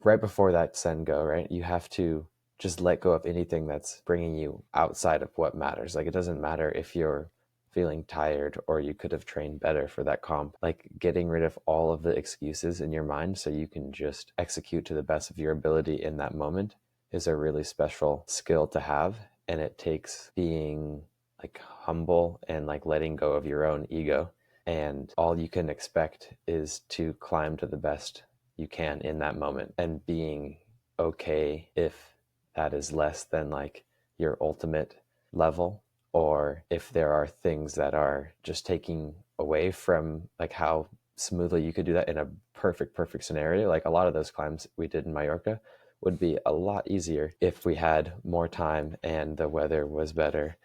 right before that send go, right? You have to just let go of anything that's bringing you outside of what matters. Like, it doesn't matter if you're feeling tired or you could have trained better for that comp. Like, getting rid of all of the excuses in your mind so you can just execute to the best of your ability in that moment is a really special skill to have. And it takes being like humble and like letting go of your own ego. And all you can expect is to climb to the best you can in that moment, and being okay if that is less than like your ultimate level, or if there are things that are just taking away from like how smoothly you could do that in a perfect scenario. Like, a lot of those climbs we did in Mallorca would be a lot easier if we had more time and the weather was better,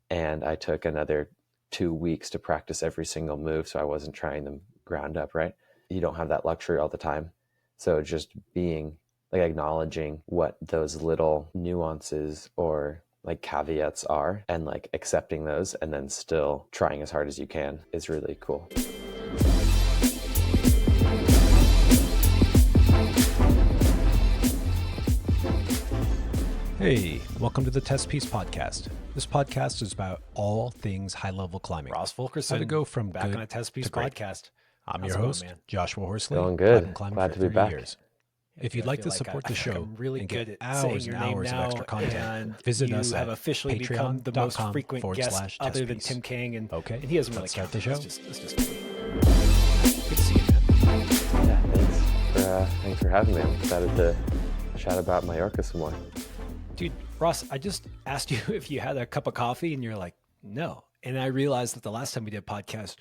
and I took another 2 weeks to practice every single move so I wasn't trying them ground up, right? You don't have that luxury all the time. So just being like acknowledging what those little nuances or like caveats are, and like accepting those, and then still trying as hard as you can, is really cool. Hey, welcome to the Testpiece podcast. This podcast is about all things high-level climbing. Ross Fulkerson, How to go from back good on a Testpiece to great. podcast. I'm How's your it going, host, man? Joshua Horsley. Going I've good. been climbing Glad for to be 30 back. years. If Dude, you'd I like feel to support I the feel like show I'm really and good get at saying hours your and name hours of now, extra content, and visit you us have at officially become the most frequent guest other than patreon.com/testpiece. Tim Kang, and Okay, he doesn't really let's count. start the show. It's just me. Good to see you, man. Yeah, thanks for having me. I'm excited to chat about Mallorca some more. Dude, Ross, I just asked you if you had a cup of coffee, and you're like, no. And I realized that the last time we did a podcast,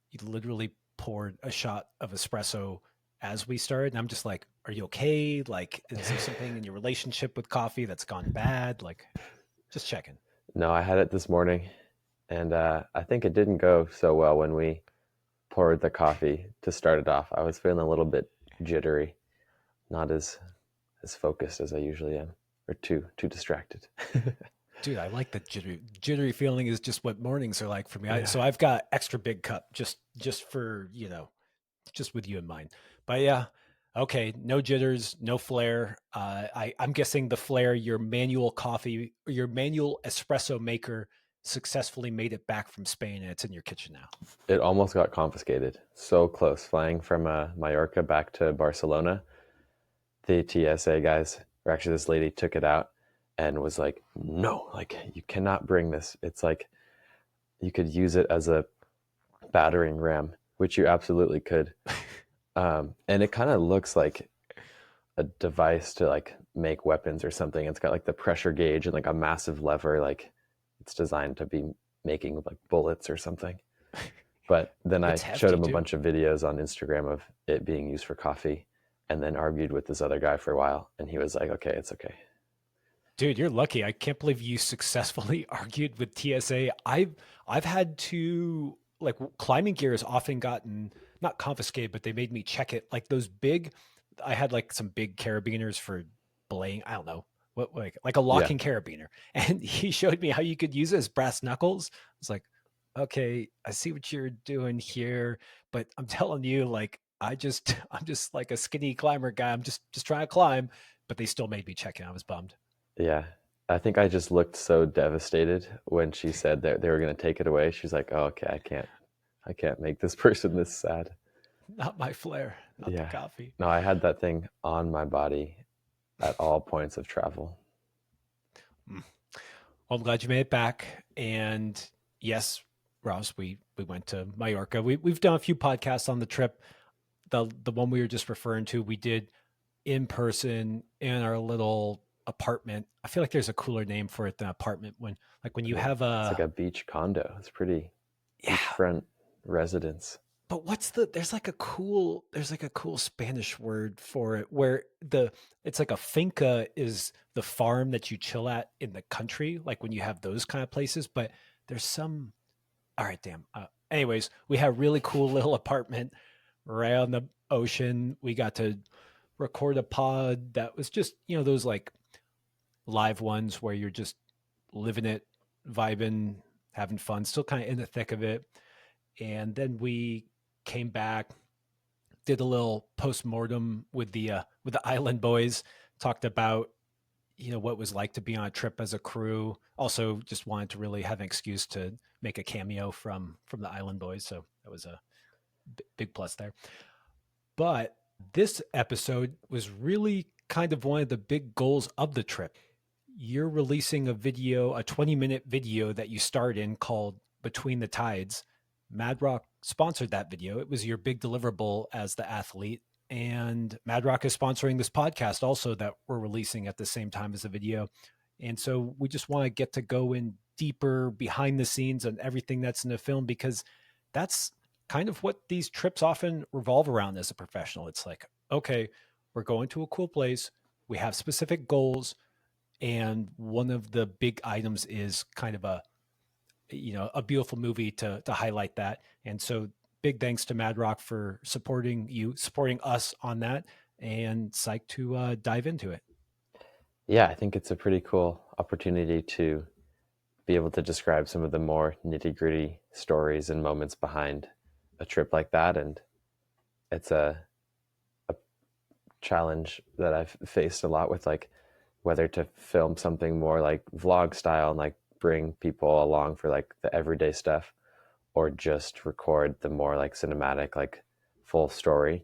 you literally poured a shot of espresso as we started. And I'm just like, are you okay? Like, is there something in your relationship with coffee that's gone bad? Like, just checking. No, I had it this morning, and I think it didn't go so well when we poured the coffee to start it off. I was feeling a little bit jittery, not as focused as I usually am, or too distracted. Dude, I like the jittery feeling is just what mornings are like for me. Yeah. So I've got extra big cup just for, just with you in mind. But yeah, okay, no jitters, no flare. I'm guessing the flare, your manual coffee, or your manual espresso maker successfully made it back from Spain, and it's in your kitchen now. It almost got confiscated. So close, flying from Mallorca back to Barcelona. The TSA guys, or actually this lady, took it out and was like, no, like, you cannot bring this. It's like you could use it as a battering ram, which you absolutely could. And it kind of looks like a device to like make weapons or something. It's got like the pressure gauge and like a massive lever, like it's designed to be making like bullets or something. But then I showed him a bunch of videos on Instagram of it being used for coffee, and then argued with this other guy for a while, and he was like, okay, it's okay. Dude, you're lucky. I can't believe you successfully argued with TSA. I've had to, like, climbing gear has often gotten not confiscated, but they made me check it. Like those big, I had like some big carabiners for belaying. I don't know what, like a locking carabiner, and he showed me how you could use it as brass knuckles. I was like, okay, I see what you're doing here, but I'm telling you, like, I'm just like a skinny climber guy. I'm just trying to climb, but they still made me check it. I was bummed. Yeah. I think I just looked so devastated when she said that they were going to take it away. She's like, oh, okay, I can't make this person this sad. Not my flair, not the coffee. No, I had that thing on my body at all points of travel. Well, I'm glad you made it back. And yes, Ross, we went to Mallorca. We've done a few podcasts on the trip. The one we were just referring to, we did in person in our little apartment. I feel like there's a cooler name for it than apartment, when you have it's like a beach condo. It's pretty beachfront residence. But there's like a cool Spanish word for it, where it's like a finca is the farm that you chill at in the country, like when you have those kind of places. But there's some, all right, damn. Anyways, we had a really cool little apartment right on the ocean. We got to record a pod that was just, those like live ones where you're just living it, vibing, having fun, still kind of in the thick of it. And then we came back, did a little post-mortem with the island boys, talked about what it was like to be on a trip as a crew. Also just wanted to really have an excuse to make a cameo from the island boys, so that was a big plus there. But this episode was really kind of one of the big goals of the trip. You're releasing a video, a 20-minute video that you starred in called Between the Tides. Mad Rock sponsored that video. It was your big deliverable as the athlete. And Mad Rock is sponsoring this podcast also that we're releasing at the same time as the video. And so we just want to get to go in deeper behind the scenes on everything that's in the film, because that's kind of what these trips often revolve around as a professional. It's like, okay, we're going to a cool place. We have specific goals. And one of the big items is kind of a beautiful movie to highlight that. And so big thanks to Mad Rock for supporting us on that, and psyched to dive into it. Yeah, I think it's a pretty cool opportunity to be able to describe some of the more nitty gritty stories and moments behind a trip like that. And it's a challenge that I've faced a lot with, like, whether to film something more like vlog style and like bring people along for like the everyday stuff, or just record the more like cinematic, like full story.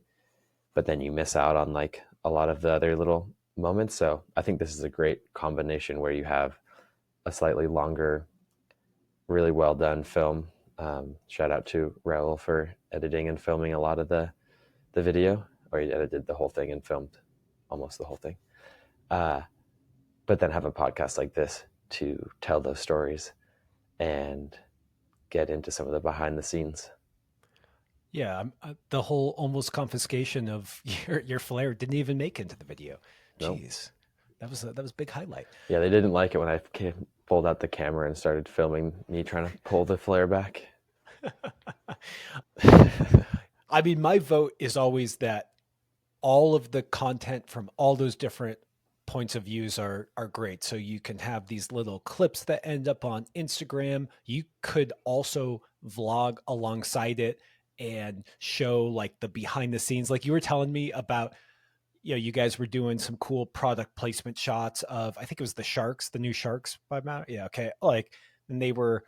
But then you miss out on like a lot of the other little moments. So I think this is a great combination where you have a slightly longer, really well done film. Shout out to Raul for editing and filming a lot of the video, or he edited the whole thing and filmed almost the whole thing. But then have a podcast like this to tell those stories and get into some of the behind the scenes. Yeah, the whole almost confiscation of your flare didn't even make it into the video. Nope. Jeez, that was a big highlight. Yeah, they didn't like it when I pulled out the camera and started filming me trying to pull the flare back. I mean, my vote is always that all of the content from all those different points of views are great. So you can have these little clips that end up on Instagram. You could also vlog alongside it and show like the behind the scenes. Like you were telling me about, you guys were doing some cool product placement shots of, I think it was the new sharks by Matt. Yeah. Okay. Like, and they were,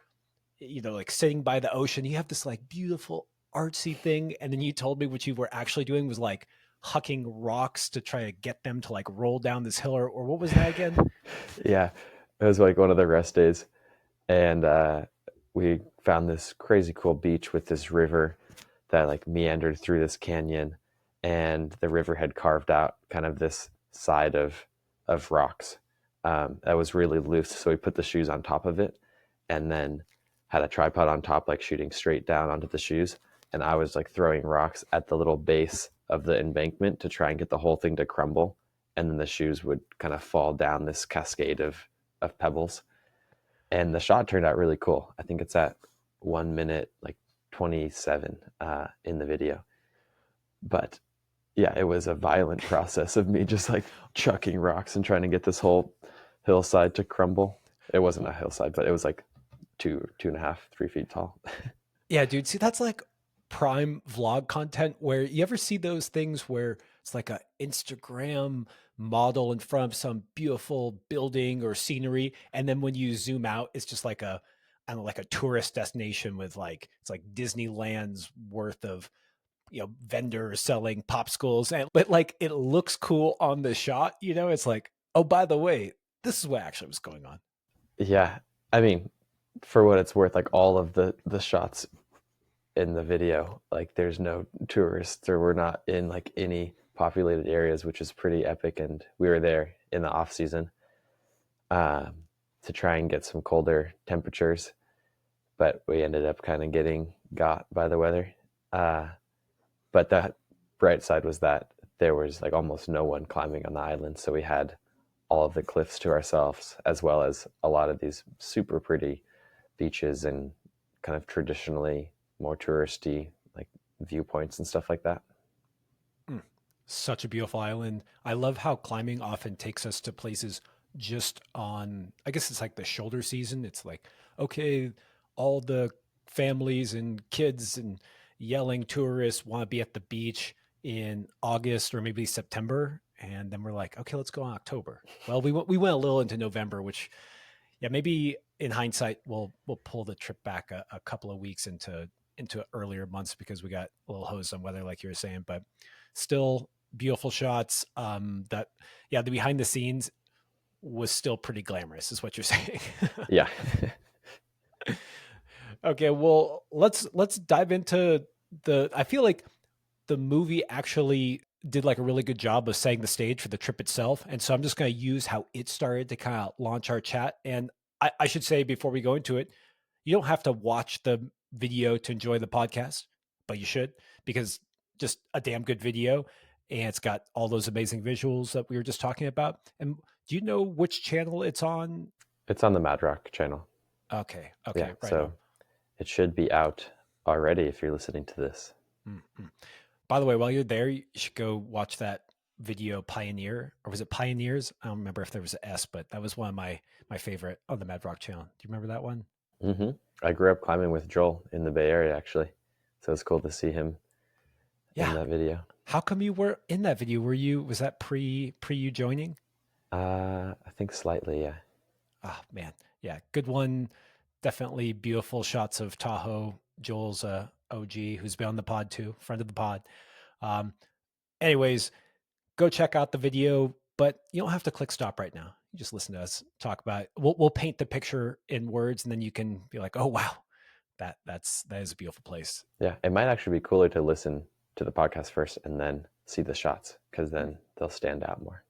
like sitting by the ocean. You have this like beautiful artsy thing. And then you told me what you were actually doing was like hucking rocks to try to get them to like roll down this hill, or what was that again? Yeah, it was like one of the rest days. And we found this crazy cool beach with this river that like meandered through this canyon, and the river had carved out kind of this side of rocks that was really loose. So we put the shoes on top of it, and then had a tripod on top, like shooting straight down onto the shoes. And I was like throwing rocks at the little base of the embankment to try and get the whole thing to crumble, and then the shoes would kind of fall down this cascade of pebbles. And the shot turned out really cool. I think it's at 1 minute like 27 in the video. But yeah, it was a violent process of me just like chucking rocks and trying to get this whole hillside to crumble. It wasn't a hillside, but it was like 2.5, 3 feet tall. Yeah, dude. See, that's like prime vlog content, where you ever see those things where it's like a Instagram model in front of some beautiful building or scenery, and then when you zoom out, it's just like I don't know, like a tourist destination with like, it's like Disneyland's worth of vendors selling popsicles, but like it looks cool on the shot. It's like, oh, by the way, this is what actually was going on. Yeah, I mean, for what it's worth, like all of the shots in the video, like there's no tourists, or we're not in like any populated areas, which is pretty epic. And we were there in the off season to try and get some colder temperatures, but we ended up kind of getting got by the weather. But the bright side was that there was like almost no one climbing on the island, so we had all of the cliffs to ourselves, as well as a lot of these super pretty beaches and kind of traditionally more touristy like viewpoints and stuff like that. Such a beautiful island. I love how climbing often takes us to places just on, I guess it's like the shoulder season. It's like, okay, all the families and kids and yelling tourists want to be at the beach. in August or maybe September, and then we're like, okay, let's go in October. Well, we went a little into November, which, yeah, maybe in hindsight we'll pull the trip back a couple of weeks into earlier months because we got a little hosed on weather, like you were saying, but still beautiful shots. That yeah, the behind the scenes was still pretty glamorous, is what you're saying. Yeah. Okay, well, let's dive into the. I feel like the movie actually did like a really good job of setting the stage for the trip itself, and so I'm just going to use how it started to kind of launch our chat. And I should say before we go into it, you don't have to watch the video to enjoy the podcast, but you should, because just a damn good video, and it's got all those amazing visuals that we were just talking about. And do you know which channel it's on? It's on the Mad Rock channel. Okay, Yeah, okay, right so on. it should be out already if you're listening to this. Mhm. By the way, while you're there, you should go watch that video Pioneer, or was it Pioneers? I don't remember if there was an S, but that was one of my favorite on the Mad Rock channel. Do you remember that one? Hmm. I grew up climbing with Joel in the Bay Area, actually. So it's cool to see him in Yeah. that video. How come you were in that video? Was that pre you joining? I think slightly, yeah. Oh man. Yeah. Good one. Definitely beautiful shots of Tahoe. Joel's OG, who's been on the pod too, friend of the pod. Um, anyways, go check out the video, but you don't have to click stop right now. You just listen to us talk about it. We'll paint the picture in words, and then you can be like, oh wow, that is a beautiful place. Yeah, it might actually be cooler to listen to the podcast first and then see the shots, because then they'll stand out more.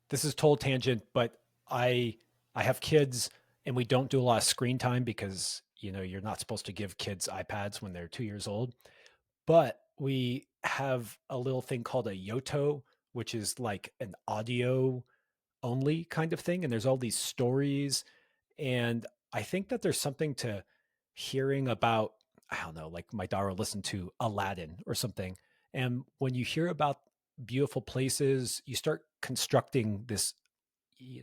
This is total tangent, but I have kids, and we don't do a lot of screen time because you're not supposed to give kids iPads when they're 2 years old. But we have a little thing called a Yoto, which is like an audio only kind of thing. And there's all these stories. And I think that there's something to hearing about, I don't know, like my daughter listened to Aladdin or something. And when you hear about beautiful places, you start constructing this,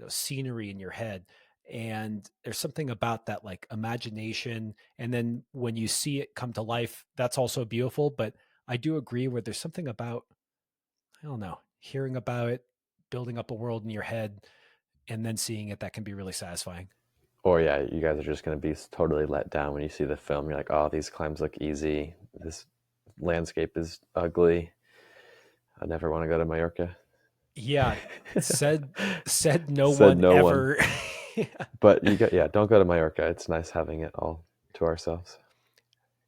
scenery in your head. And there's something about that, like imagination. And then when you see it come to life, that's also beautiful. But I do agree where there's something about, I don't know, hearing about it, building up a world in your head, and then seeing it, that can be really satisfying. Or yeah, you guys are just going to be totally let down when you see the film. You're like, oh, these climbs look easy. This landscape is ugly. I never want to go to Mallorca. Yeah, said no Said one no one. ever. Yeah. But don't go to Mallorca. It's nice having it all to ourselves.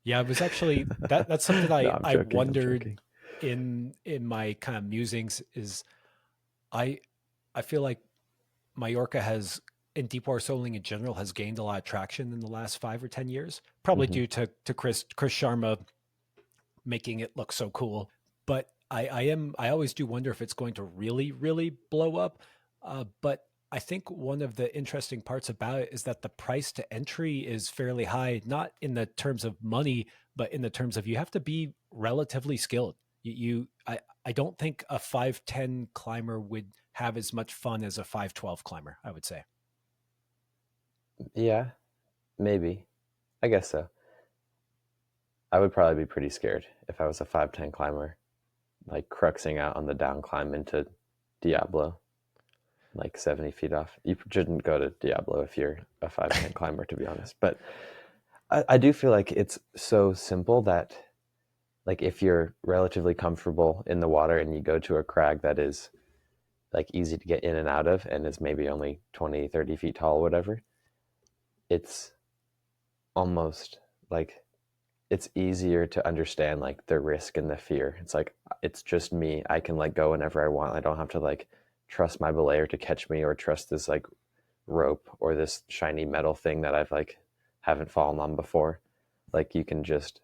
Yeah, it was actually that's something No, I I'm I joking. I'm wondered joking. in my kind of musings is I I feel like Mallorca has, and deepwater sailing in general, has gained a lot of traction in the last 5 or 10 years, probably Hmm. due to Chris Sharma making it look so cool. But I always do wonder if it's going to really really blow up. But I think one of the interesting parts about it is that the price to entry is fairly high, not in the terms of money, but in the terms of you have to be relatively skilled. I don't think a 5'10" climber would have as much fun as a 5'12" climber, I would say. Yeah, maybe. I guess so. I would probably be pretty scared if I was a 5'10" climber, like cruxing out on the down climb into Diablo, like 70 feet off. You shouldn't go to Diablo if you're a 5'10" climber, to be honest. But I do feel like it's so simple that, like, if you're relatively comfortable in the water and you go to a crag that is like easy to get in and out of and is maybe only 20, 30 feet tall, whatever, it's almost like it's easier to understand like the risk and the fear. It's like, it's just me. I can let go whenever I want. I don't have to like trust my belayer to catch me, or trust this like rope or this shiny metal thing that I've like haven't fallen on before. Like, you can just,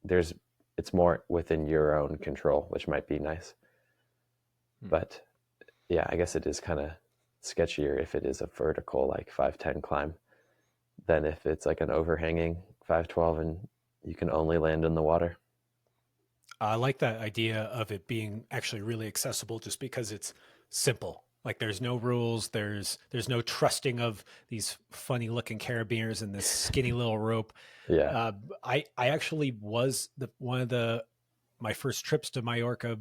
there's, it's more within your own control, which might be nice. But yeah, I guess it is kind of sketchier if it is a vertical like 5'10" climb than if it's like an overhanging 5'12" and you can only land in the water. I like that idea of it being actually really accessible just because it's simple. Like there's no rules, there's no trusting of these funny looking carabiners and this skinny little rope. Yeah. I actually was one of the my first trips to Mallorca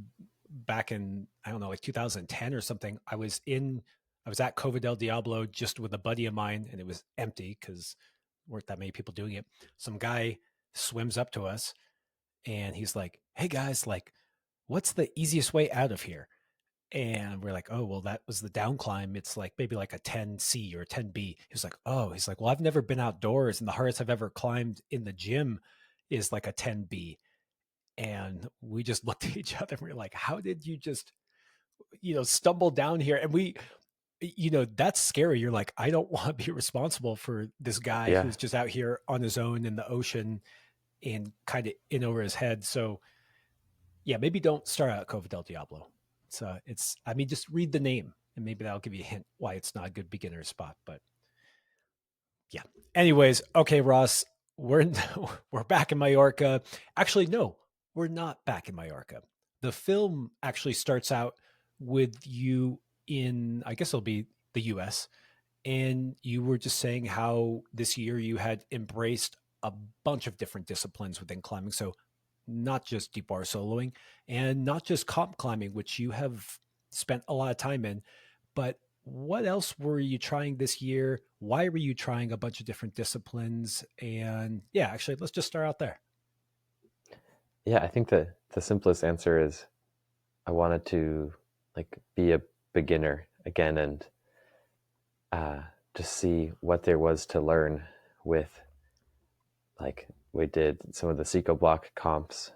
back in, I don't know, like 2010 or something. I was at Cova del Diablo just with a buddy of mine, and it was empty because weren't that many people doing it. Some guy swims up to us and he's like, "Hey guys, like, what's the easiest way out of here?" And we're like, "Oh, well, that was the down climb. It's like maybe like a 10C or a 10B." He's like, "Oh," he's like, "Well, I've never been outdoors, and the hardest I've ever climbed in the gym is like a 10B." And we just looked at each other and we are like, "How did you just, stumble down here?" And that's scary. You're like, I don't want to be responsible for this guy Yeah. who's just out here on his own in the ocean and kind of in over his head. So yeah, maybe don't start out at Cova del Diablo. So just read the name and maybe that'll give you a hint why it's not a good beginner spot. But yeah. Anyways, okay, Ross, we're we're back in Mallorca. Actually, no, we're not back in Mallorca. The film actually starts out with you in, I guess it'll be the US, and you were just saying how this year you had embraced a bunch of different disciplines within climbing. So not just deep bar soloing and not just comp climbing, which you have spent a lot of time in, but what else were you trying this year? Why were you trying a bunch of different disciplines? And yeah, actually, let's just start out there. Yeah, I think the simplest answer is I wanted to like be a beginner again and just see what there was to learn with, like, we did some of the Seco Block comps.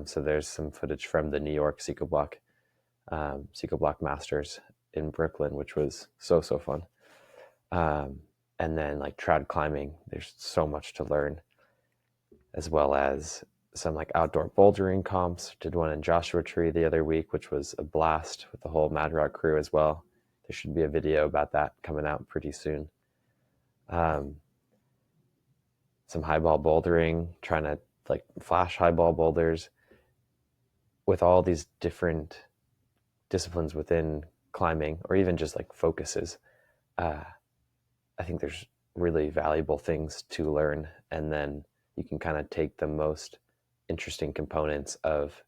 So there's some footage from the New York Seco Block Masters in Brooklyn, which was so fun. And then like trad climbing, there's so much to learn, as well as some like outdoor bouldering comps. Did one in Joshua Tree the other week, which was a blast with the whole Mad Rock crew as well. There should be a video about that coming out pretty soon. Some highball bouldering, trying to like flash highball boulders with all these different disciplines within climbing, or even just like focuses. I think there's really valuable things to learn, and then you can kind of take the most interesting components of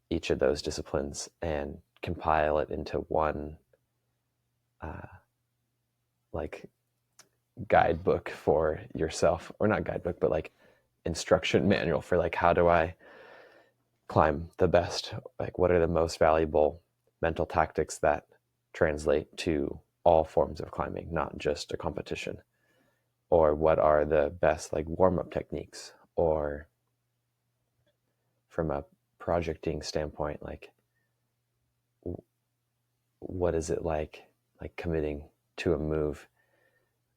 each of those disciplines and compile it into one like guidebook for yourself, or not guidebook, but like instruction manual for like, how do I climb the best? Like, what are the most valuable mental tactics that translate to all forms of climbing, not just a competition? Or what are the best like warm-up techniques? Or from a projecting standpoint, like what is it like committing to a move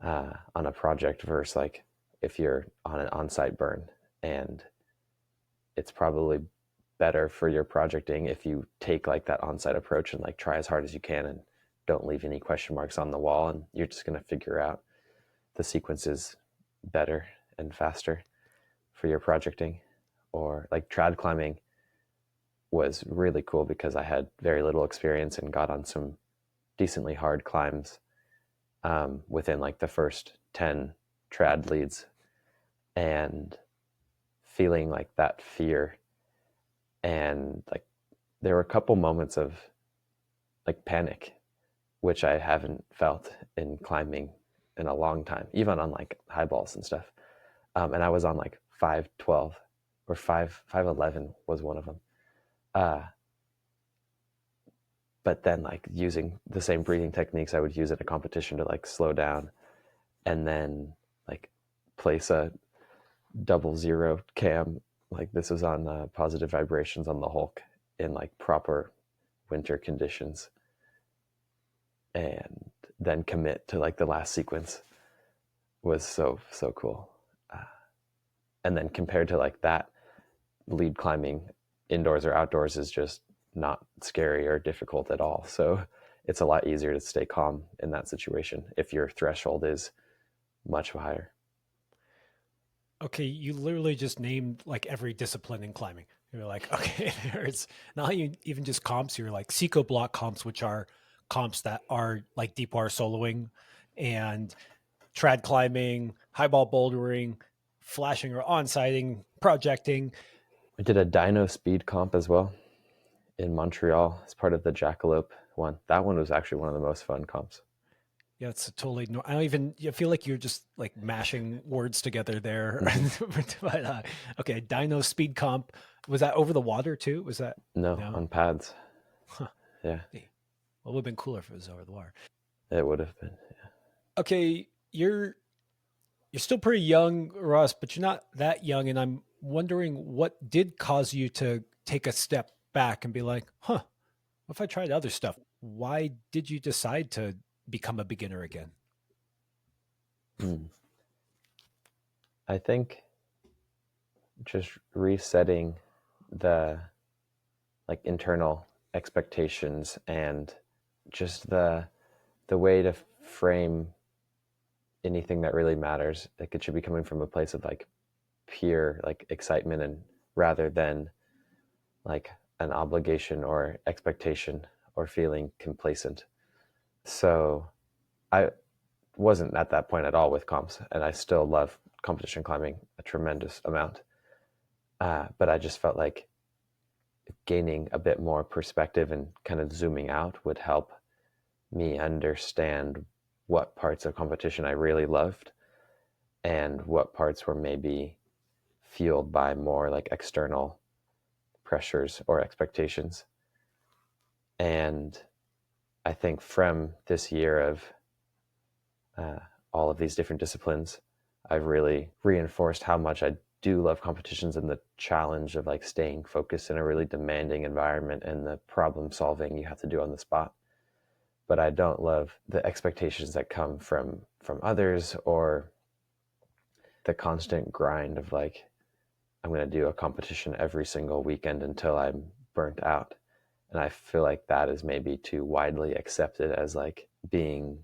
on a project versus like if you're on an on-site burn, and it's probably better for your projecting if you take like that on-site approach and like try as hard as you can and don't leave any question marks on the wall, and you're just going to figure out the sequences better and faster for your projecting. Or like trad climbing was really cool because I had very little experience and got on some decently hard climbs within like the first 10 trad leads, and feeling like that fear. And like there were a couple moments of like panic, which I haven't felt in climbing in a long time, even on like high balls and stuff. And I was on like 512 or 511 was one of them. But then like using the same breathing techniques I would use at a competition to like slow down, and then like place a 00 cam, like this was on positive vibrations on the Hulk in like proper winter conditions, and then commit to like the last sequence was so cool. And then compared to like that, lead climbing indoors or outdoors is just not scary or difficult at all. So it's a lot easier to stay calm in that situation if your threshold is much higher. Okay, you literally just named like every discipline in climbing. You're like, okay, there's not even just comps. You're like Seco block comps, which are comps that are like deep water soloing, and trad climbing, highball bouldering, flashing or on-sighting, projecting. I did a dyno speed comp as well in Montreal as part of the Jackalope one. That one was actually one of the most fun comps. Yeah, it's totally. I don't even. I feel like you're just like mashing words together there. Mm-hmm. But okay, Dino Speed Comp. Was that over the water too? Was that No, no? on pads. Huh. Yeah, Hey, well, it would have been cooler if it was over the water. it would have been. Okay, you're still pretty young, Ross, but you're not that young, and I'm wondering what did cause you to take a step back and be like, "Huh, what if I tried other stuff?" Why did you decide to become a beginner again? Mm. I think just resetting the like internal expectations and just the way to frame anything that really matters. Like it should be coming from a place of like pure like excitement and rather than like an obligation or expectation or feeling complacent. So I wasn't at that point at all with comps, and I still love competition climbing a tremendous amount. But I just felt like gaining a bit more perspective and kind of zooming out would help me understand what parts of competition I really loved and what parts were maybe fueled by more like external pressures or expectations. And I think from this year of uh, all of these different disciplines, I've really reinforced how much I do love competitions and the challenge of like staying focused in a really demanding environment and the problem solving you have to do on the spot. But I don't love the expectations that come from others or the constant grind of like I'm going to do a competition every single weekend until I'm burnt out. And I feel like that is maybe too widely accepted as like being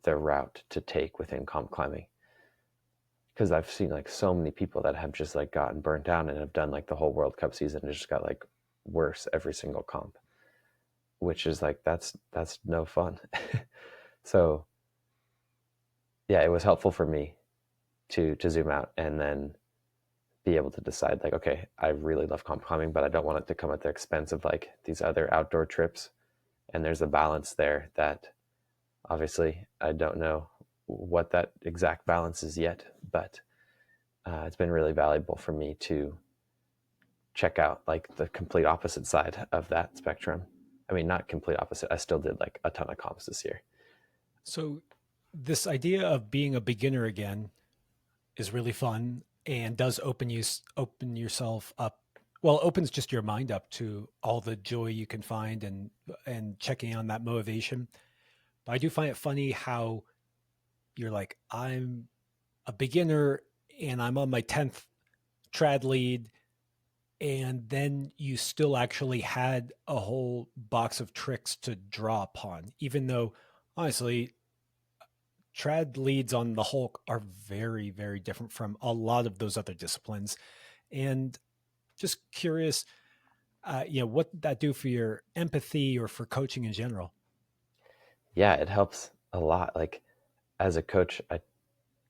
the route to take within comp climbing. Because I've seen like so many people that have just like gotten burnt out and have done like the whole World Cup season and just got like worse every single comp, which is like that's no fun. So yeah, it was helpful for me to zoom out and then be able to decide like, okay, I really love comp climbing, but I don't want it to come at the expense of like these other outdoor trips. And there's a balance there that obviously I don't know what that exact balance is yet, but it's been really valuable for me to check out like the complete opposite side of that spectrum. I mean, not complete opposite. I still did like a ton of comps this year. So, this idea of being a beginner again is really fun and does open yourself up. Well, opens just your mind up to all the joy you can find and checking on that motivation. But I do find it funny how you're like, I'm a beginner and I'm on my 10th trad lead, and then you still actually had a whole box of tricks to draw upon, even though honestly trad leads on the Hulk are very, very different from a lot of those other disciplines. And just curious, what did that do for your empathy or for coaching in general? Yeah, it helps a lot. Like as a coach, I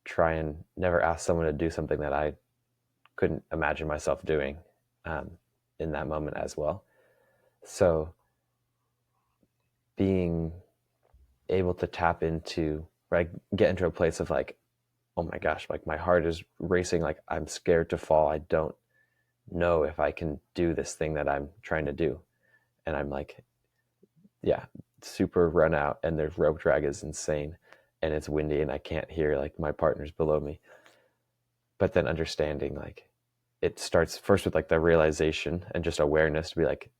try and never ask someone to do something that I couldn't imagine myself doing um, in that moment as well. So being able to tap into, right, get into a place of like, oh my gosh, like my heart is racing, like I'm scared to fall. I don't know if I can do this thing that I'm trying to do. And I'm like, yeah, super run out and there's rope drag is insane and it's windy and I can't hear like my partners below me. But then understanding like it starts first with like the realization and just awareness to be like,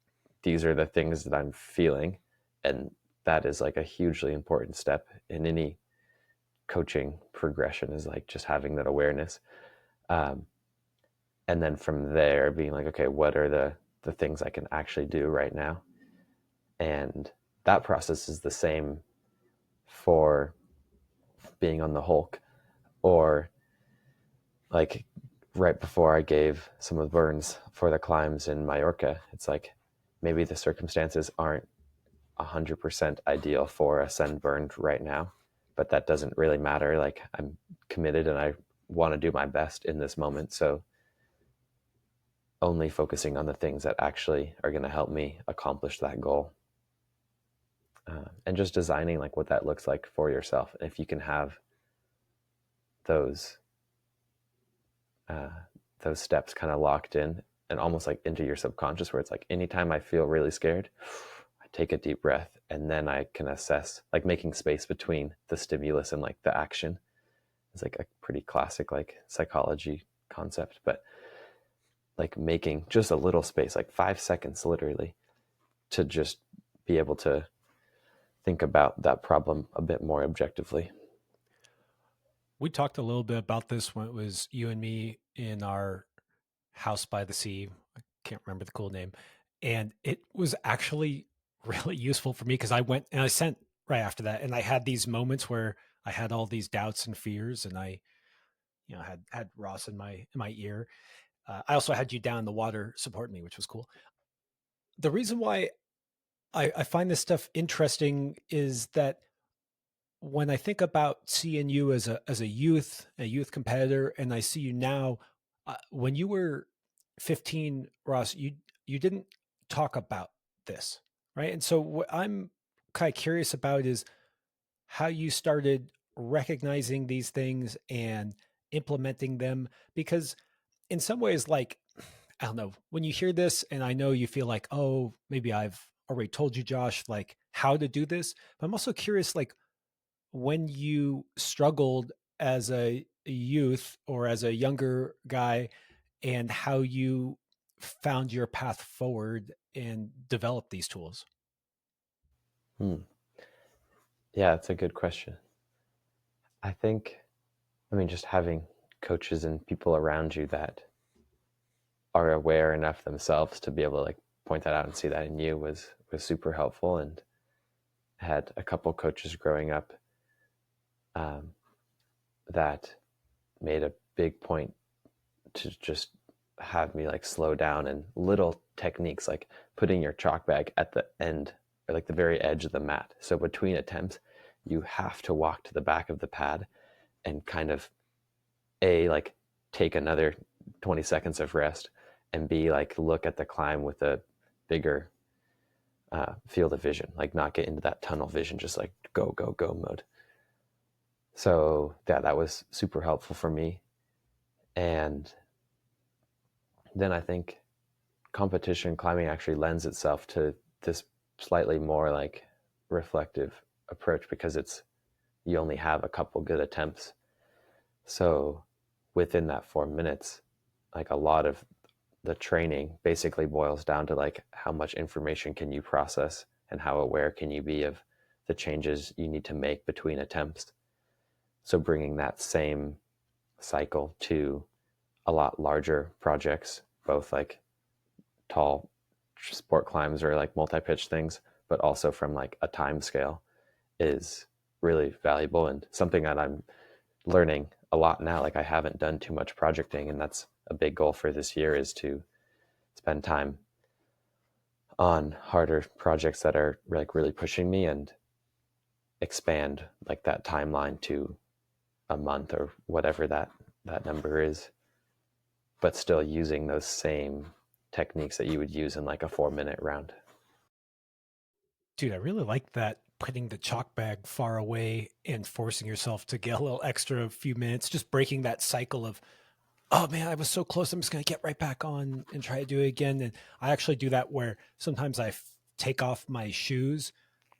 these are the things that I'm feeling. And that is like a hugely important step in any coaching progression is like just having that awareness. Um, and then from there being like, okay, what are the things I can actually do right now? And that process is the same for being on the Hulk or like right before I gave some of the burns for the climbs in Mallorca. It's like maybe the circumstances aren't 100% ideal for a send burned right now, but that doesn't really matter. Like I'm committed and I want to do my best in this moment. So only focusing on the things that actually are going to help me accomplish that goal. And just designing like what that looks like for yourself. And if you can have those uh, those steps kind of locked in and almost like into your subconscious, where it's like anytime I feel really scared, I take a deep breath and then I can assess, like making space between the stimulus and like the action. It's like a pretty classic like psychology concept, but like making just a little space, like 5 seconds literally, to just be able to think about that problem a bit more objectively. We talked a little bit about this when it was you and me in our house by the sea. I can't remember the cool name. And it was actually really useful for me because I went and I sent right after that. And I had these moments where I had all these doubts and fears, and I, had Ross in my ear. I also had you down in the water supporting me, which was cool. The reason why I find this stuff interesting is that when I think about seeing you as a youth competitor, and I see you now, when you were 15, Ross, you didn't talk about this, right? And so what I'm kind of curious about is how you started recognizing these things and implementing them, because in some ways, like, I don't know, when you hear this, and I know you feel like, oh, maybe I've already told you, Josh, like how to do this, but I'm also curious, like when you struggled as a youth or as a younger guy, and how you found your path forward and developed these tools. Hmm. Yeah, it's a good question. I think, I mean, just having coaches and people around you that are aware enough themselves to be able to like point that out and see that in you was super helpful. And I had a couple coaches growing up um, that made a big point to just have me like slow down, and little techniques like putting your chalk bag at the end or like the very edge of the mat. So between attempts, you have to walk to the back of the pad and kind of like take another 20 seconds of rest, and like look at the climb with a bigger field of vision, like not get into that tunnel vision, just like go, go, go mode. So yeah, that was super helpful for me. And then I think competition climbing actually lends itself to this slightly more like reflective approach, because it's, you only have a couple good attempts. So within that 4 minutes, like a lot of the training basically boils down to like how much information can you process and how aware can you be of the changes you need to make between attempts. So bringing that same cycle to a lot larger projects, both like tall sport climbs or like multi-pitch things, but also from like a time scale, is really valuable and something that I'm learning a lot now. Like I haven't done too much projecting, and that's a big goal for this year, is to spend time on harder projects that are like really pushing me, and expand like that timeline to a month or whatever that number is, but still using those same techniques that you would use in like a 4 minute round. Dude, I really like that, putting the chalk bag far away and forcing yourself to get a little extra few minutes, just breaking that cycle of, oh man, I was so close, I'm just going to get right back on and try to do it again. And I actually do that where sometimes I take off my shoes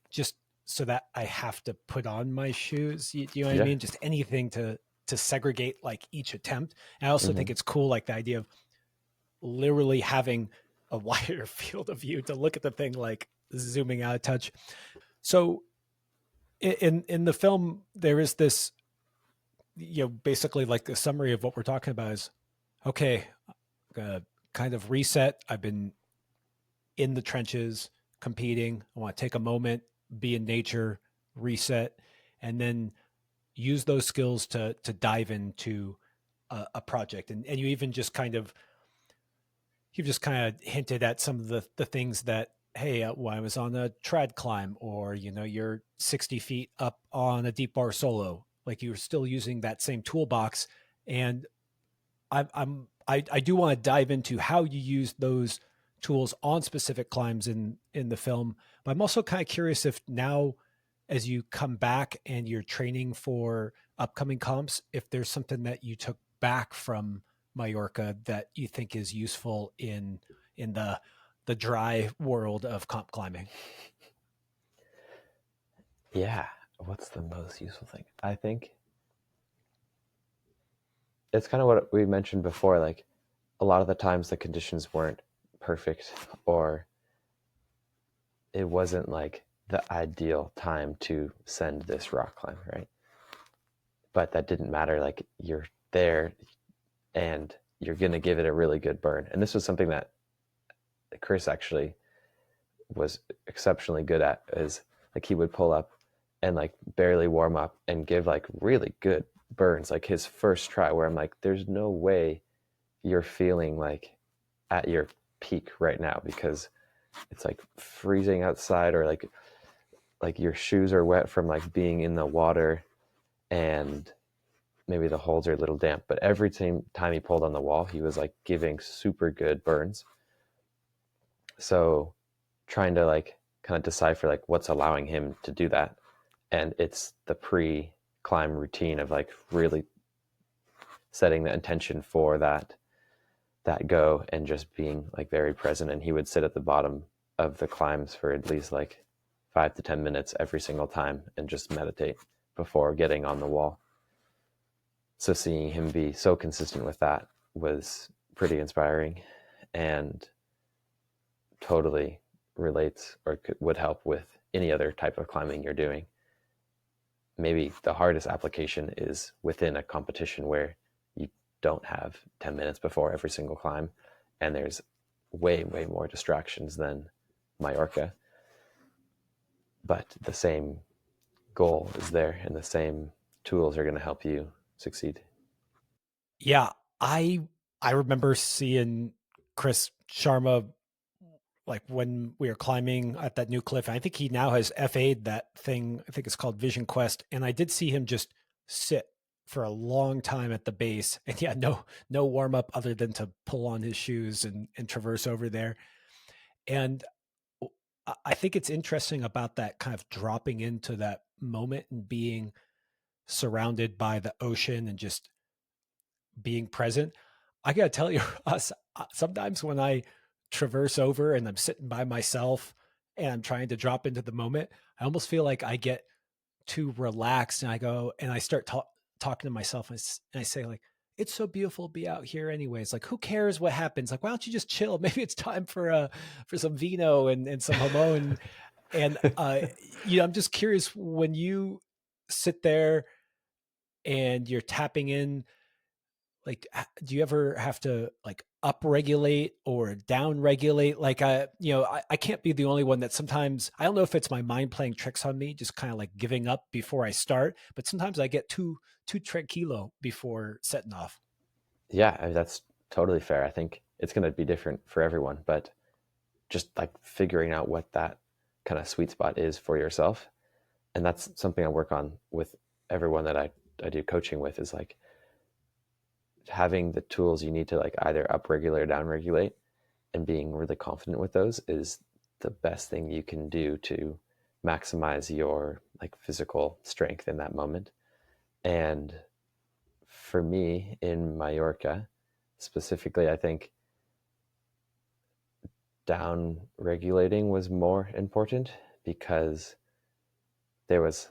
just so that I have to put on my shoes. You know what I Yeah. mean? Just anything to segregate like each attempt. And I also Mm-hmm. think it's cool, like the idea of literally having a wider field of view to look at the thing, like zooming out a touch. So in the film, there is this, basically like the summary of what we're talking about is, okay, kind of reset. I've been in the trenches competing. I want to take a moment, be in nature, reset, and then use those skills to dive into a project. And you even just kind of, you've just kind of hinted at some of the things that, hey, when I was on a trad climb, or you're 60 feet up on a deep bar solo, like you're still using that same toolbox. And I'm I do want to dive into how you use those tools on specific climbs in the film. But I'm also kind of curious if now, as you come back and you're training for upcoming comps, if there's something that you took back from Mallorca that you think is useful in the dry world of comp climbing. Yeah. What's the most useful thing? I think it's kind of what we mentioned before. Like a lot of the times the conditions weren't perfect, or it wasn't like the ideal time to send this rock climb, right? But that didn't matter. Like you're there and you're going to give it a really good burn. And this was something that Chris actually was exceptionally good at, is like he would pull up and like barely warm up and give like really good burns, like his first try, where I'm like, there's no way you're feeling like at your peak right now, because it's like freezing outside, or like your shoes are wet from like being in the water, and maybe the holes are a little damp. But every time he pulled on the wall, he was like giving super good burns. So trying to like kind of decipher like what's allowing him to do that, and it's the pre-climb routine of like really setting the intention for that go and just being like very present. And he would sit at the bottom of the climbs for at least like 5 to 10 minutes every single time and just meditate before getting on the wall. So seeing him be so consistent with that was pretty inspiring, and totally relates or would help with any other type of climbing you're doing. Maybe the hardest application is within a competition where you don't have 10 minutes before every single climb, and there's way more distractions than Mallorca, but the same goal is there and the same tools are going to help you succeed. Yeah, I I remember seeing Chris Sharma like when we were climbing at that new cliff. I think he now has FA'd that thing. I think it's called Vision Quest. And I did see him just sit for a long time at the base. And yeah, no warm up other than to pull on his shoes and traverse over there. And I think it's interesting about that kind of dropping into that moment and being surrounded by the ocean and just being present. I gotta tell you, us sometimes when I traverse over and I'm sitting by myself and I'm trying to drop into the moment, I almost feel like I get too relaxed and I go and I start talking to myself and I say like, it's so beautiful to be out here anyways. Like, who cares what happens? Like, why don't you just chill? Maybe it's time for some vino and some jamon. And I'm just curious, when you sit there and you're tapping in, like, do you ever have to like up regulate or down regulate? Like, I can't be the only one that sometimes, I don't know if it's my mind playing tricks on me, just kind of like giving up before I start, but sometimes I get too tranquilo before setting off. Yeah, I mean, that's totally fair. I think it's going to be different for everyone, but just like figuring out what that kind of sweet spot is for yourself. And that's something I work on with everyone that I do coaching with, is like having the tools you need to like either upregulate or downregulate, and being really confident with those is the best thing you can do to maximize your like physical strength in that moment. And for me in Mallorca specifically, I think down regulating was more important, because there was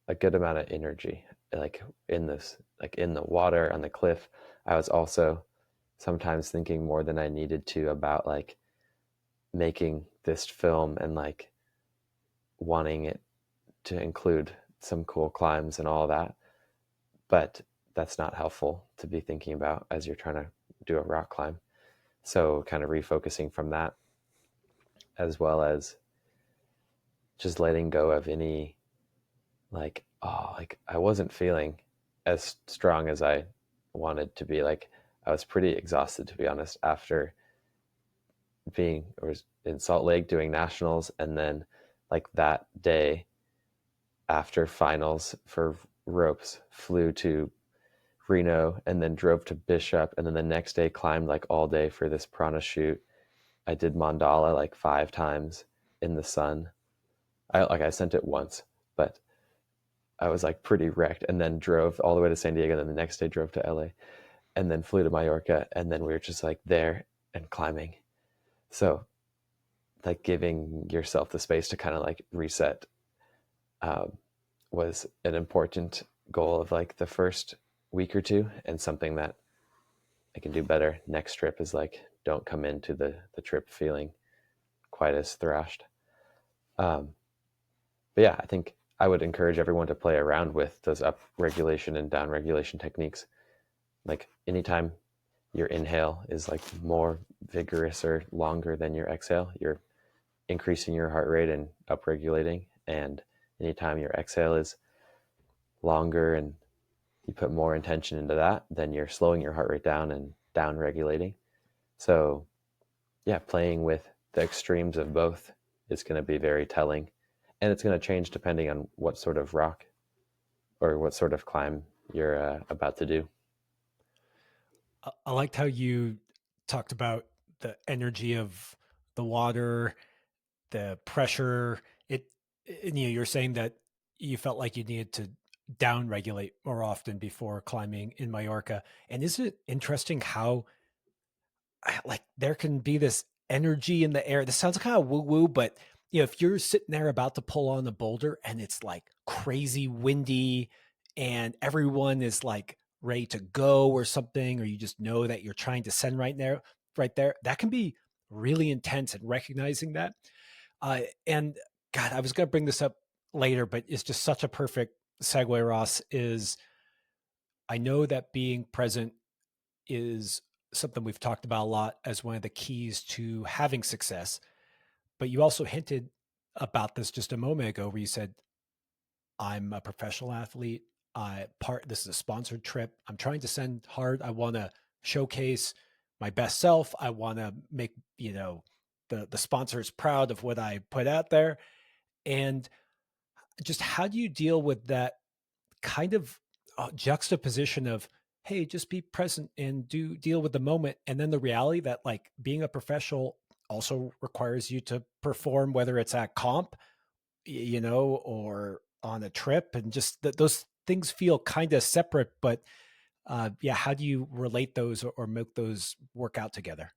a good amount of energy like in this, like in the water on the cliff. I was also sometimes thinking more than I needed to about like making this film and like wanting it to include some cool climbs and all that, but that's not helpful to be thinking about as you're trying to do a rock climb. So kind of refocusing from that, as well as just letting go of any like, oh, like I wasn't feeling as strong as I wanted to be. Like I was pretty exhausted, to be honest, after being or in Salt Lake doing nationals, and then like that day after finals for ropes, flew to Reno, and then drove to Bishop, and then the next day climbed like all day for this prana shoot. I did mandala like 5 times in the sun. I sent it once, but I was like pretty wrecked, and then drove all the way to San Diego. And then the next day drove to LA, and then flew to Mallorca, and then we were just like there and climbing. So like giving yourself the space to kind of like reset um, was an important goal of like the first week or two, and something that I can do better next trip is like don't come into the trip feeling quite as thrashed. Um, but yeah, I think I would encourage everyone to play around with those up regulation and down regulation techniques. Like anytime your inhale is like more vigorous or longer than your exhale, you're increasing your heart rate and up regulating. And anytime your exhale is longer and you put more intention into that, then you're slowing your heart rate down and down regulating. So yeah, playing with the extremes of both is going to be very telling. And it's going to change depending on what sort of rock or what sort of climb you're about to do. I liked how you talked about the energy of the water, the pressure. And, you're saying that you felt like you needed to down regulate more often before climbing in Mallorca. And isn't it interesting how like there can be this energy in the air? This sounds kind of woo woo, but if you're sitting there about to pull on a boulder and it's like crazy windy and everyone is like ready to go or something, or you just know that you're trying to send right there, that can be really intense. And recognizing that, and God, I was going to bring this up later, but it's just such a perfect segue, Ross, is I know that being present is something we've talked about a lot as one of the keys to having success. But you also hinted about this just a moment ago where you said, I'm a professional athlete. This is a sponsored trip. I'm trying to send hard. I want to showcase my best self. I want to make, the sponsors proud of what I put out there. And just how do you deal with that kind of juxtaposition of, hey, just be present and deal with the moment, and then the reality that like being a professional also requires you to perform, whether it's at comp, or on a trip, and just those things feel kind of separate. But yeah, how do you relate those or make those work out together?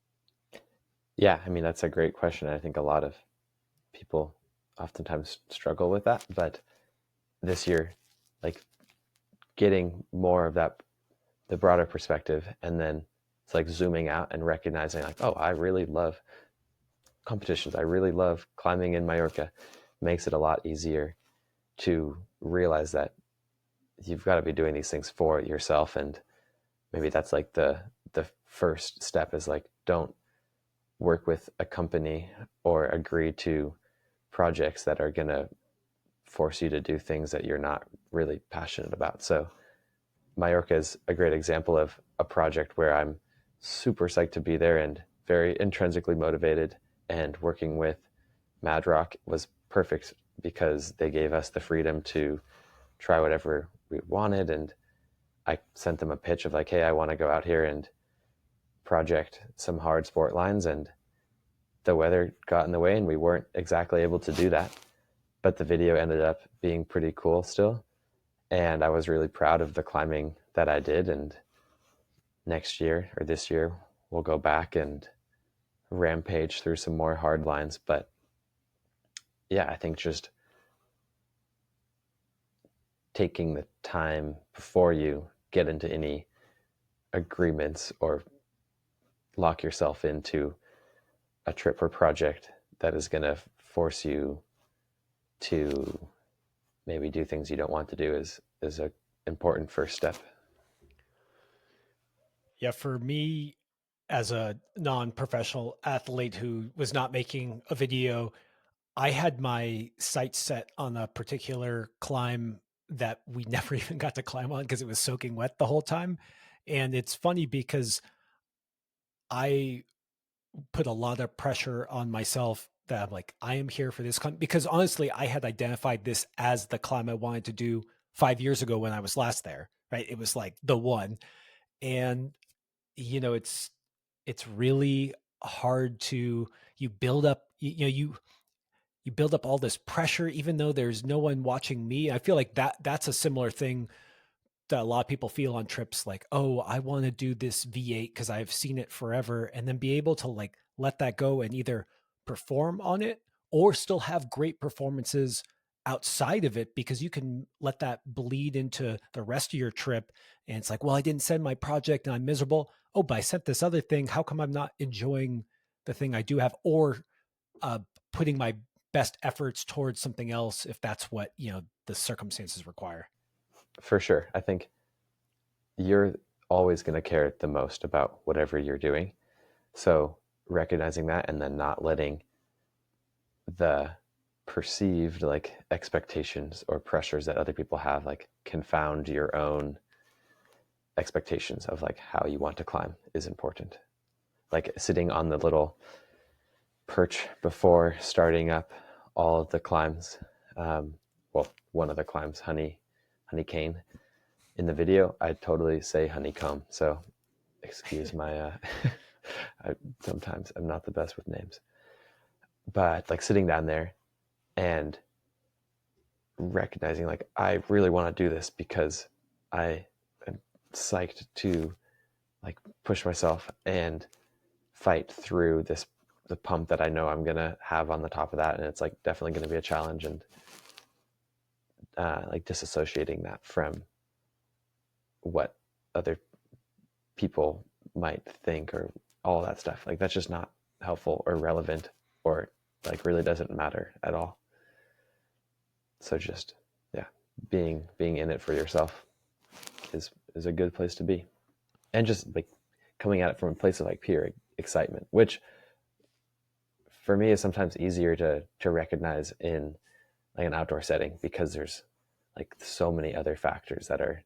Yeah, I mean, that's a great question. I think a lot of people oftentimes struggle with that. But this year, like getting more of that, the broader perspective, and then it's like zooming out and recognizing like, oh, I really love competitions. I really love climbing in Mallorca. Makes it a lot easier to realize that you've got to be doing these things for yourself. And maybe that's like the first step is like, don't work with a company or agree to projects that are going to force you to do things that you're not really passionate about. So Mallorca is a great example of a project where I'm super psyched to be there and very intrinsically motivated, and working with Mad Rock was perfect because they gave us the freedom to try whatever we wanted. And I sent them a pitch of like, hey, I want to go out here and project some hard sport lines, and the weather got in the way and we weren't exactly able to do that, but the video ended up being pretty cool still, and I was really proud of the climbing that I did. And next year or this year we'll go back and rampage through some more hard lines. But yeah, I think just taking the time before you get into any agreements or lock yourself into a trip or project that is going to force you to maybe do things you don't want to do is a important first step. Yeah, for me, as a non-professional athlete who was not making a video, I had my sights set on a particular climb that we never even got to climb on because it was soaking wet the whole time. And it's funny because I put a lot of pressure on myself that I'm like, I am here for this climb. Because honestly, I had identified this as the climb I wanted to do 5 years ago when I was last there. right? It was like the one. And it's really hard to you build up you build up all this pressure even though there's no one watching me. I feel like that's a similar thing that a lot of people feel on trips, like, oh, I want to do this V8 because I've seen it forever, and then be able to like let that go and either perform on it or still have great performances outside of it, because you can let that bleed into the rest of your trip. And it's like, well, I didn't send my project and I'm miserable. Oh, but I sent this other thing. How come I'm not enjoying the thing I do have, or uh, putting my best efforts towards something else if that's what the circumstances require? For sure. I think you're always going to care the most about whatever you're doing. So recognizing that and then not letting the perceived like expectations or pressures that other people have like confound your own expectations of like how you want to climb is important. Like sitting on the little perch before starting up all of the climbs, well, one of the climbs, honey cane. In the video, I totally say honeycomb, so excuse my sometimes I'm not the best with names. But like sitting down there and recognizing like I really want to do this because I am psyched to like push myself and fight through the pump that I know I'm gonna have on the top of that, and it's like definitely gonna be a challenge, and like disassociating that from what other people might think or all that stuff, like that's just not helpful or relevant or like really doesn't matter at all. So just yeah, being in it for yourself is a good place to be, and just like coming at it from a place of like pure excitement, which for me is sometimes easier to recognize in like an outdoor setting, because there's like so many other factors that are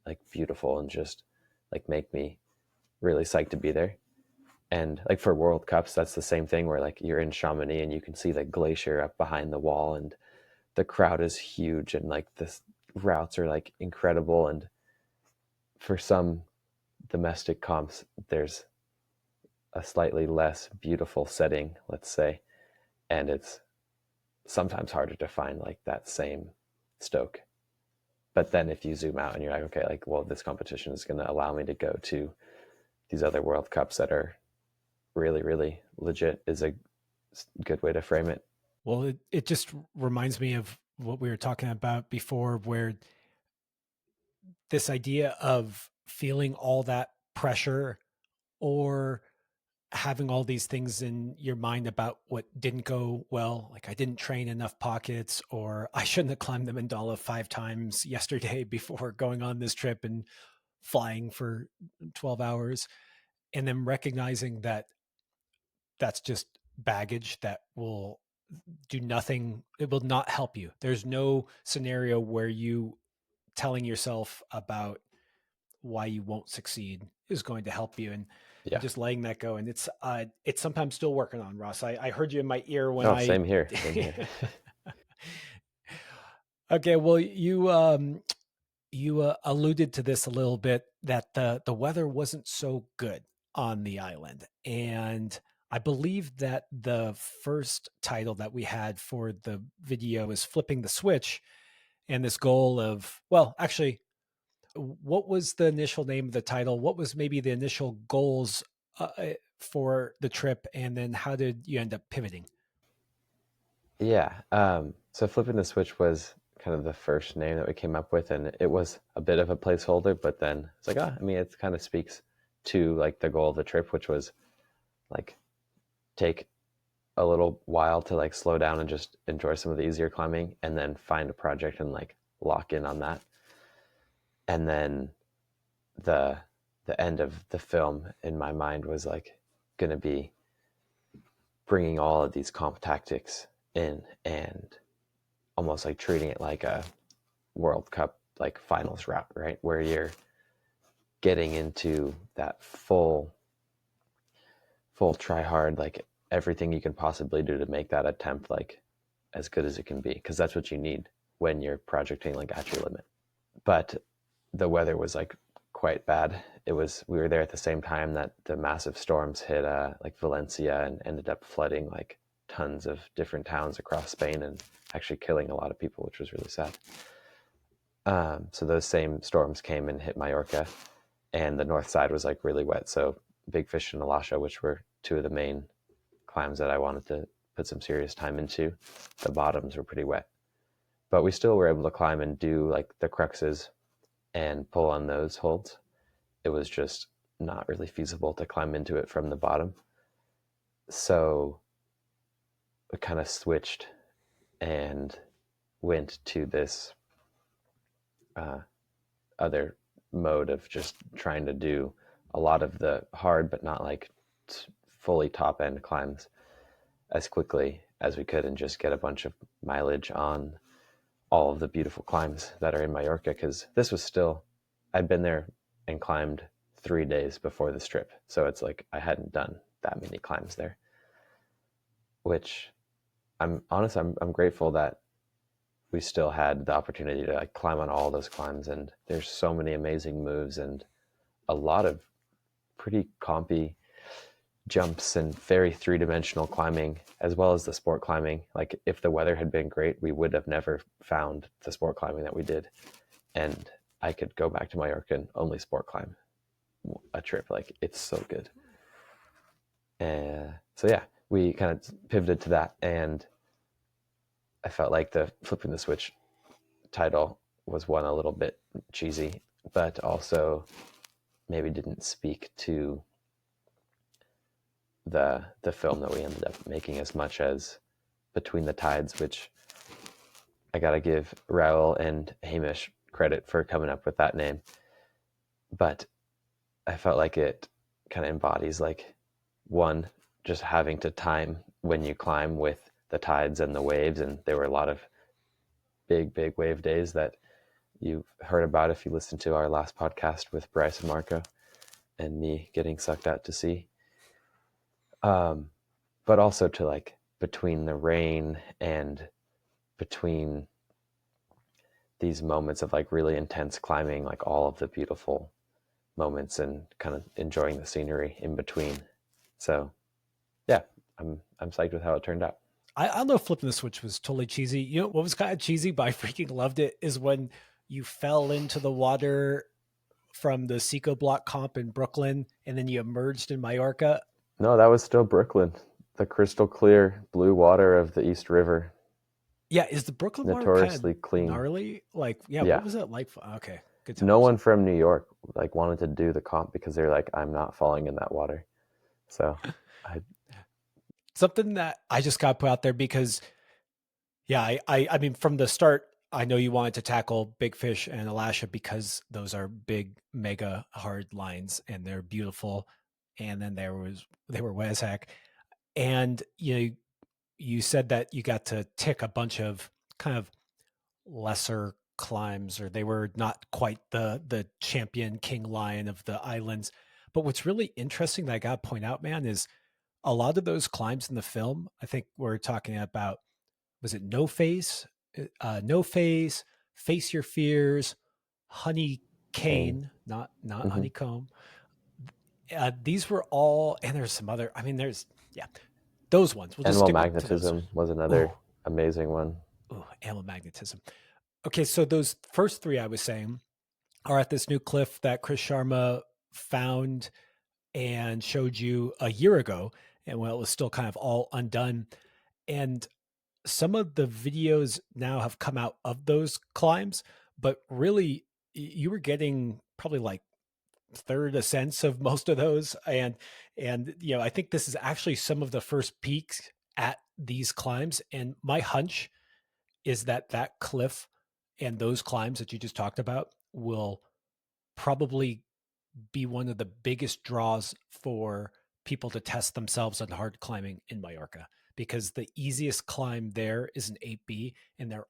like beautiful and just like make me really psyched to be there. And like for World Cups, that's the same thing, where like you're in Chamonix and you can see the glacier up behind the wall and the crowd is huge and like the routes are like incredible. And for some domestic comps, there's a slightly less beautiful setting, let's say, and it's sometimes harder to find like that same stoke. But then if you zoom out and you're like, okay, like, well, this competition is going to allow me to go to these other World Cups that are really, really legit, is a good way to frame it. Well, it just reminds me of what we were talking about before, where this idea of feeling all that pressure or having all these things in your mind about what didn't go well, like I didn't train enough pockets, or I shouldn't have climbed the mandala 5 times yesterday before going on this trip and flying for 12 hours. And then recognizing that that's just baggage that will do nothing. It will not help you. There's no scenario where you telling yourself about why you won't succeed is going to help you. And Yeah. just letting that go. And it's sometimes still working on, Ross. I heard you in my ear when Oh, same here. Okay. Well, you alluded to this a little bit, that the weather wasn't so good on the island. And I believe that the first title that we had for the video is Flipping the Switch, and this goal of, well, actually, what was the initial name of the title? What was maybe the initial goals for the trip? And then how did you end up pivoting? Yeah. So Flipping the Switch was kind of the first name that we came up with, and it was a bit of a placeholder, but then it's like, I mean, it kind of speaks to like the goal of the trip, which was like take a little while to like slow down and just enjoy some of the easier climbing, and then find a project and like lock in on that. And then the end of the film in my mind was like going to be bringing all of these comp tactics in and almost like treating it like a World Cup like finals route, right? Where you're getting into that full try hard, like everything you can possibly do to make that attempt like as good as it can be, because that's what you need when you're projecting like at your limit. But the weather was like quite bad. We were there at the same time that the massive storms hit like Valencia and ended up flooding like tons of different towns across Spain and actually killing a lot of people, which was really sad. So those same storms came and hit Mallorca, and the north side was like really wet. So Big Fish and Alasha, which were two of the main climbs that I wanted to put some serious time into, the bottoms were pretty wet. But we still were able to climb and do like the cruxes and pull on those holds. It was just not really feasible to climb into it from the bottom. So we kind of switched and went to this other mode of just trying to do a lot of the hard but not like fully top end climbs as quickly as we could and just get a bunch of mileage on all of the beautiful climbs that are in Mallorca, because this was still, I'd been there and climbed 3 days before this trip, so it's like I hadn't done that many climbs there, which I'm grateful that we still had the opportunity to like climb on all those climbs. And there's so many amazing moves and a lot of pretty compy jumps and very three-dimensional climbing, as well as the sport climbing. Like if the weather had been great, we would have never found the sport climbing that we did, and I could go back to Mallorca and only sport climb a trip. Like it's so good. So yeah, we kind of pivoted to that, and I felt like the flipping the switch title was one a little bit cheesy, but also maybe didn't speak to the film that we ended up making as much as Between the Tides, which I gotta give Raoul and Hamish credit for coming up with that name. But I felt like it kind of embodies like one, just having to time when you climb with the tides and the waves, and there were a lot of big wave days that you've heard about if you listened to our last podcast with Bryce and Marco and me getting sucked out to sea. But also to like between the rain and between these moments of like really intense climbing, like all of the beautiful moments and kind of enjoying the scenery in between. So yeah, I'm psyched with how it turned out. I don't know if flipping the switch was totally cheesy. You know what was kind of cheesy, but I freaking loved it, is when you fell into the water from the Seco Block comp in Brooklyn and then you emerged in Mallorca. No, that was still Brooklyn, the crystal clear blue water of the East River. Yeah, is the Brooklyn water kind of Notoriously clean. gnarly? Like, yeah, Yeah. what was it like? Okay, good times. No one from New York like wanted to do the comp because they're like, I'm not falling in that water. So Something that I just got put out there because, yeah, I mean, from the start, I know you wanted to tackle Big Fish and Alasha because those are big, mega hard lines and they're beautiful. And then they were wet as heck. And you said that you got to tick a bunch of kind of lesser climbs, or they were not quite the champion king lion of the islands. But what's really interesting that I got to point out, man, is a lot of those climbs in the film. I think we're talking about, was it No Face, No Face, Face Your Fears, Honey Cane, not mm-hmm. Honeycomb. These were all, and there's some other. I mean, there's those ones. We'll just Animal stick Magnetism was another amazing one. Oh, Animal Magnetism. Okay, so those first three I was saying are at this new cliff that Chris Sharma found and showed you a year ago, and well, it was still kind of all undone. And some of the videos now have come out of those climbs, but really, you were getting probably like third ascents of most of those, and I think this is actually some of the first peaks at these climbs. And my hunch is that that cliff and those climbs that you just talked about will probably be one of the biggest draws for people to test themselves on hard climbing in Mallorca, because the easiest climb there is an 8B and they're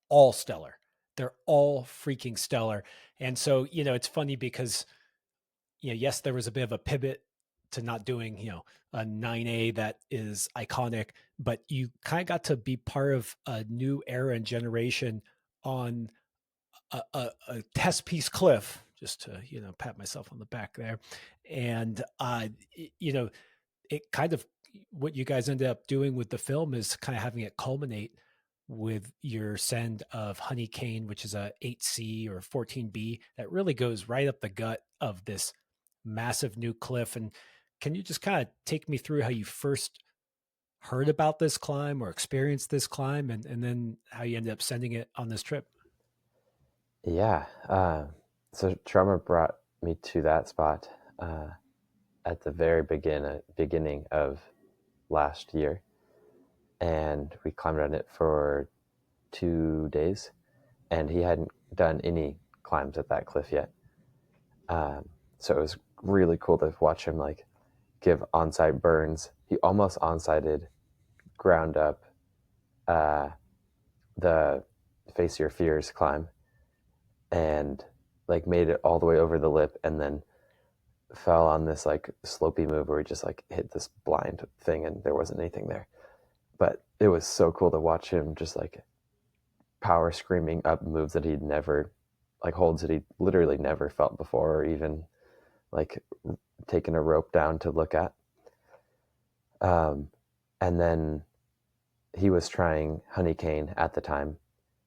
all stellar. They're all freaking stellar. And so, it's funny because, yes, there was a bit of a pivot to not doing, a 9A that is iconic, but you kind of got to be part of a new era and generation on a test piece cliff, just to pat myself on the back there, and it kind of what you guys ended up doing with the film is kind of having it culminate with your send of Honey Cane, which is a 8C or 14B that really goes right up the gut of this massive new cliff. And can you just kind of take me through how you first heard about this climb or experienced this climb, and then how you ended up sending it on this trip? Yeah. So Trummer brought me to that spot at the very beginning of last year, and we climbed on it for 2 days, and he hadn't done any climbs at that cliff yet. So it was really cool to watch him like give on-site burns. He almost on-sited ground up the Face Your Fears climb, and like made it all the way over the lip, and then fell on this like slopey move where he just like hit this blind thing and there wasn't anything there. But it was so cool to watch him just like power screaming up moves that he'd never, like holds that he literally never felt before, or even like taken a rope down to look at. And then he was trying Honey Cane at the time,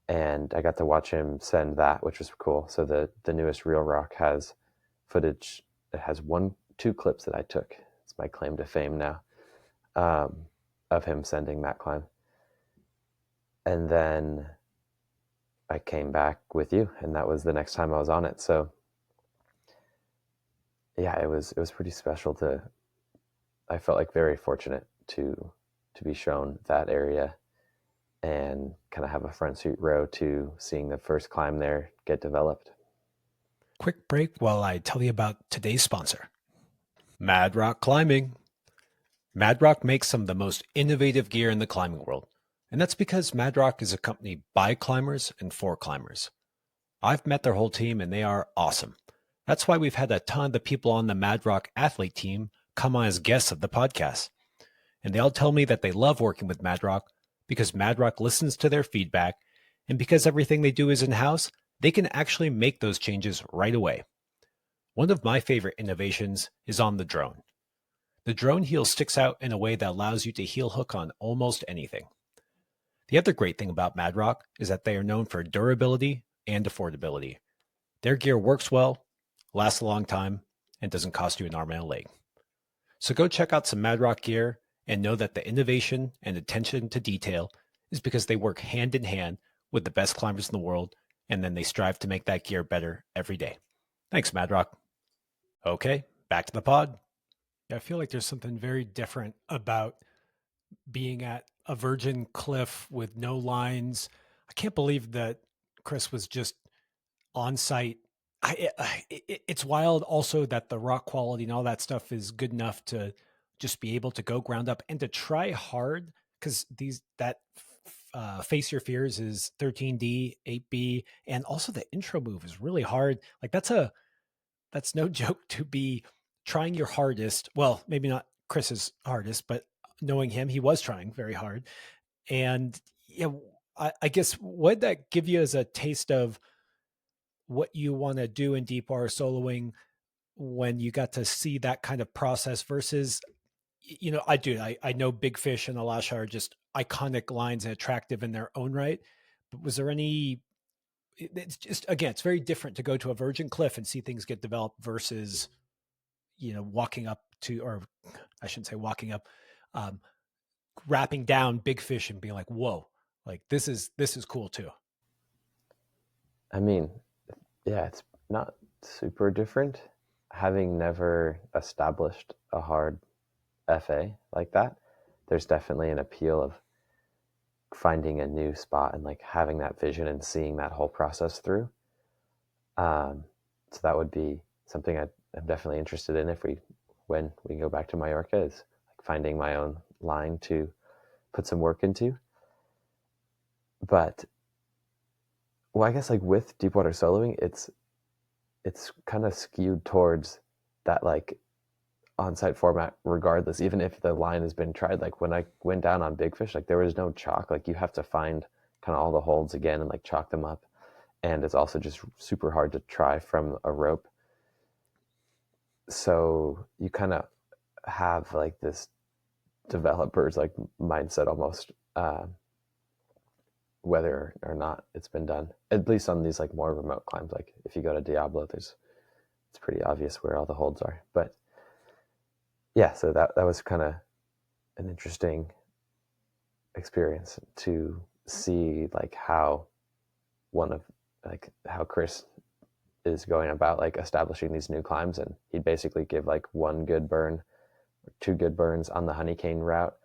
and I got to watch him send that, which was cool. So the newest Real Rock has footage. It has two clips that I took. It's my claim to fame now, of him sending that climb. And then I came back with you, and that was the next time I was on it. So yeah, it was pretty special to. I felt like very fortunate to be shown that area and kind of have a front seat row to seeing the first climb there get developed. Quick break while I tell you about today's sponsor, Mad Rock Climbing. Mad Rock makes some of the most innovative gear in the climbing world, and that's because Mad Rock is a company by climbers and for climbers. I've met their whole team, and they are awesome. That's why we've had a ton of the people on the Mad Rock athlete team come on as guests of the podcast. And they all tell me that they love working with Mad Rock because Mad Rock listens to their feedback, and because everything they do is in-house, they can actually make those changes right away. One of my favorite innovations is on the drone. The drone heel sticks out in a way that allows you to heel hook on almost anything. The other great thing about Mad Rock is that they are known for durability and affordability. Their gear works well, lasts a long time, and doesn't cost you an arm and a leg. So go check out some Mad Rock gear and know that the innovation and attention to detail is because they work hand in hand with the best climbers in the world, and then they strive to make that gear better every day. Thanks, Mad Rock. Okay, back to the pod. I feel like there's something very different about being at a virgin cliff with no lines. I can't believe that Chris was just on site. It's wild also that the rock quality and all that stuff is good enough to just be able to go ground up and to try hard, because Face Your Fears is 13D, 8B, and also the intro move is really hard. Like that's no joke to be trying your hardest. Well, maybe not Chris's hardest, but knowing him, he was trying very hard. And yeah, I guess what that give you as a taste of what you want to do in deep water soloing when you got to see that kind of process versus, I know Big Fish and Alasha are just iconic lines and attractive in their own right. But was there any, it's just, again, it's very different to go to a virgin cliff and see things get developed versus, walking up to, or I shouldn't say walking up, wrapping down Big Fish and being like, whoa, like this is cool too. I mean, yeah, it's not super different. Having never established a hard FA like that, there's definitely an appeal of finding a new spot and like having that vision and seeing that whole process through. So that would be something I'm definitely interested in when we go back to Mallorca, is like finding my own line to put some work into. But well, I guess like with deepwater soloing, it's kind of skewed towards that like on-site format regardless, even if the line has been tried. Like when I went down on Big Fish, like there was no chalk. Like you have to find kind of all the holds again and like chalk them up. and it's also just super hard to try from a rope. So you kind of have like this developer's like mindset almost, whether or not it's been done, at least on these like more remote climbs. Like if you go to Diablo, it's pretty obvious where all the holds are. But yeah, so that was kind of an interesting experience to see like how one of like how Chris is going about like establishing these new climbs, and he'd basically give like one good burn or two good burns on the honeycane route,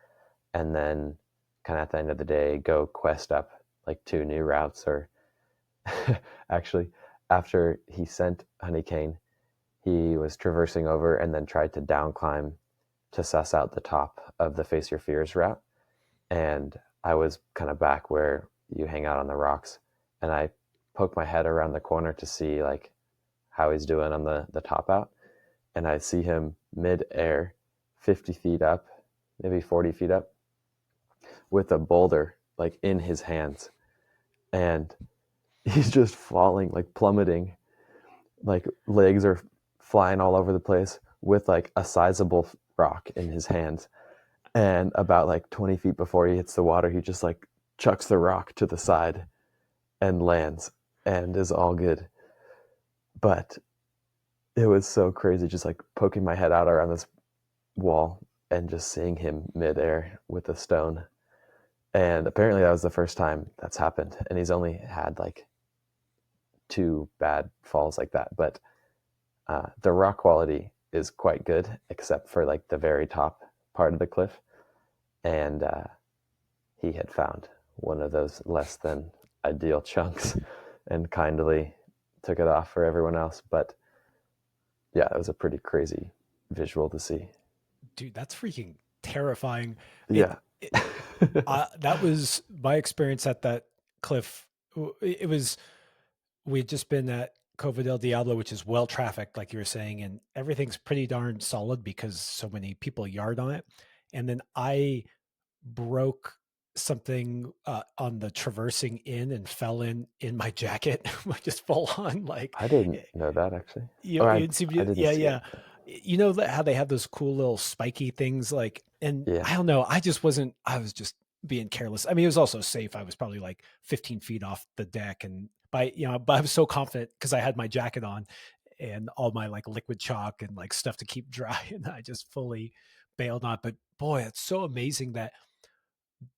and then kind of at the end of the day go quest up like two new routes. Or actually, after he sent honeycane, he was traversing over and then tried to down climb to suss out the top of the Face Your Fears route. And I was kind of back where you hang out on the rocks, and I poked my head around the corner to see like how he's doing on the top out, and I see him mid-air, 50 feet up, maybe 40 feet up, with a boulder like in his hands, and he's just falling, like plummeting, like legs are flying all over the place with like a sizable rock in his hands. And about like 20 feet before he hits the water, he just like chucks the rock to the side and lands and is all good. But it was so crazy just like poking my head out around this wall and just seeing him midair with a stone. And apparently that was the first time that's happened. And he's only had like two bad falls like that. But the rock quality is quite good, except for like the very top part of the cliff. And he had found one of those less than ideal chunks and kindly took it off for everyone else. But yeah, it was a pretty crazy visual to see. Dude, that's freaking terrifying. Yeah. It that was my experience at that cliff. It was, we had just been at Cova del Diablo, which is well trafficked, like you were saying, and everything's pretty darn solid because so many people yard on it. And then I broke something on the traversing in and fell in my jacket, just full on like I didn't know that actually. you Or you didn't seem I to, didn't yeah, see yeah. it. But You know how they have those cool little spiky things, like, and yeah. I don't know, I was just being careless. I mean, it was also safe. I was probably like 15 feet off the deck, and but I was so confident because I had my jacket on and all my like liquid chalk and like stuff to keep dry, and I just fully bailed on it. But boy, it's so amazing that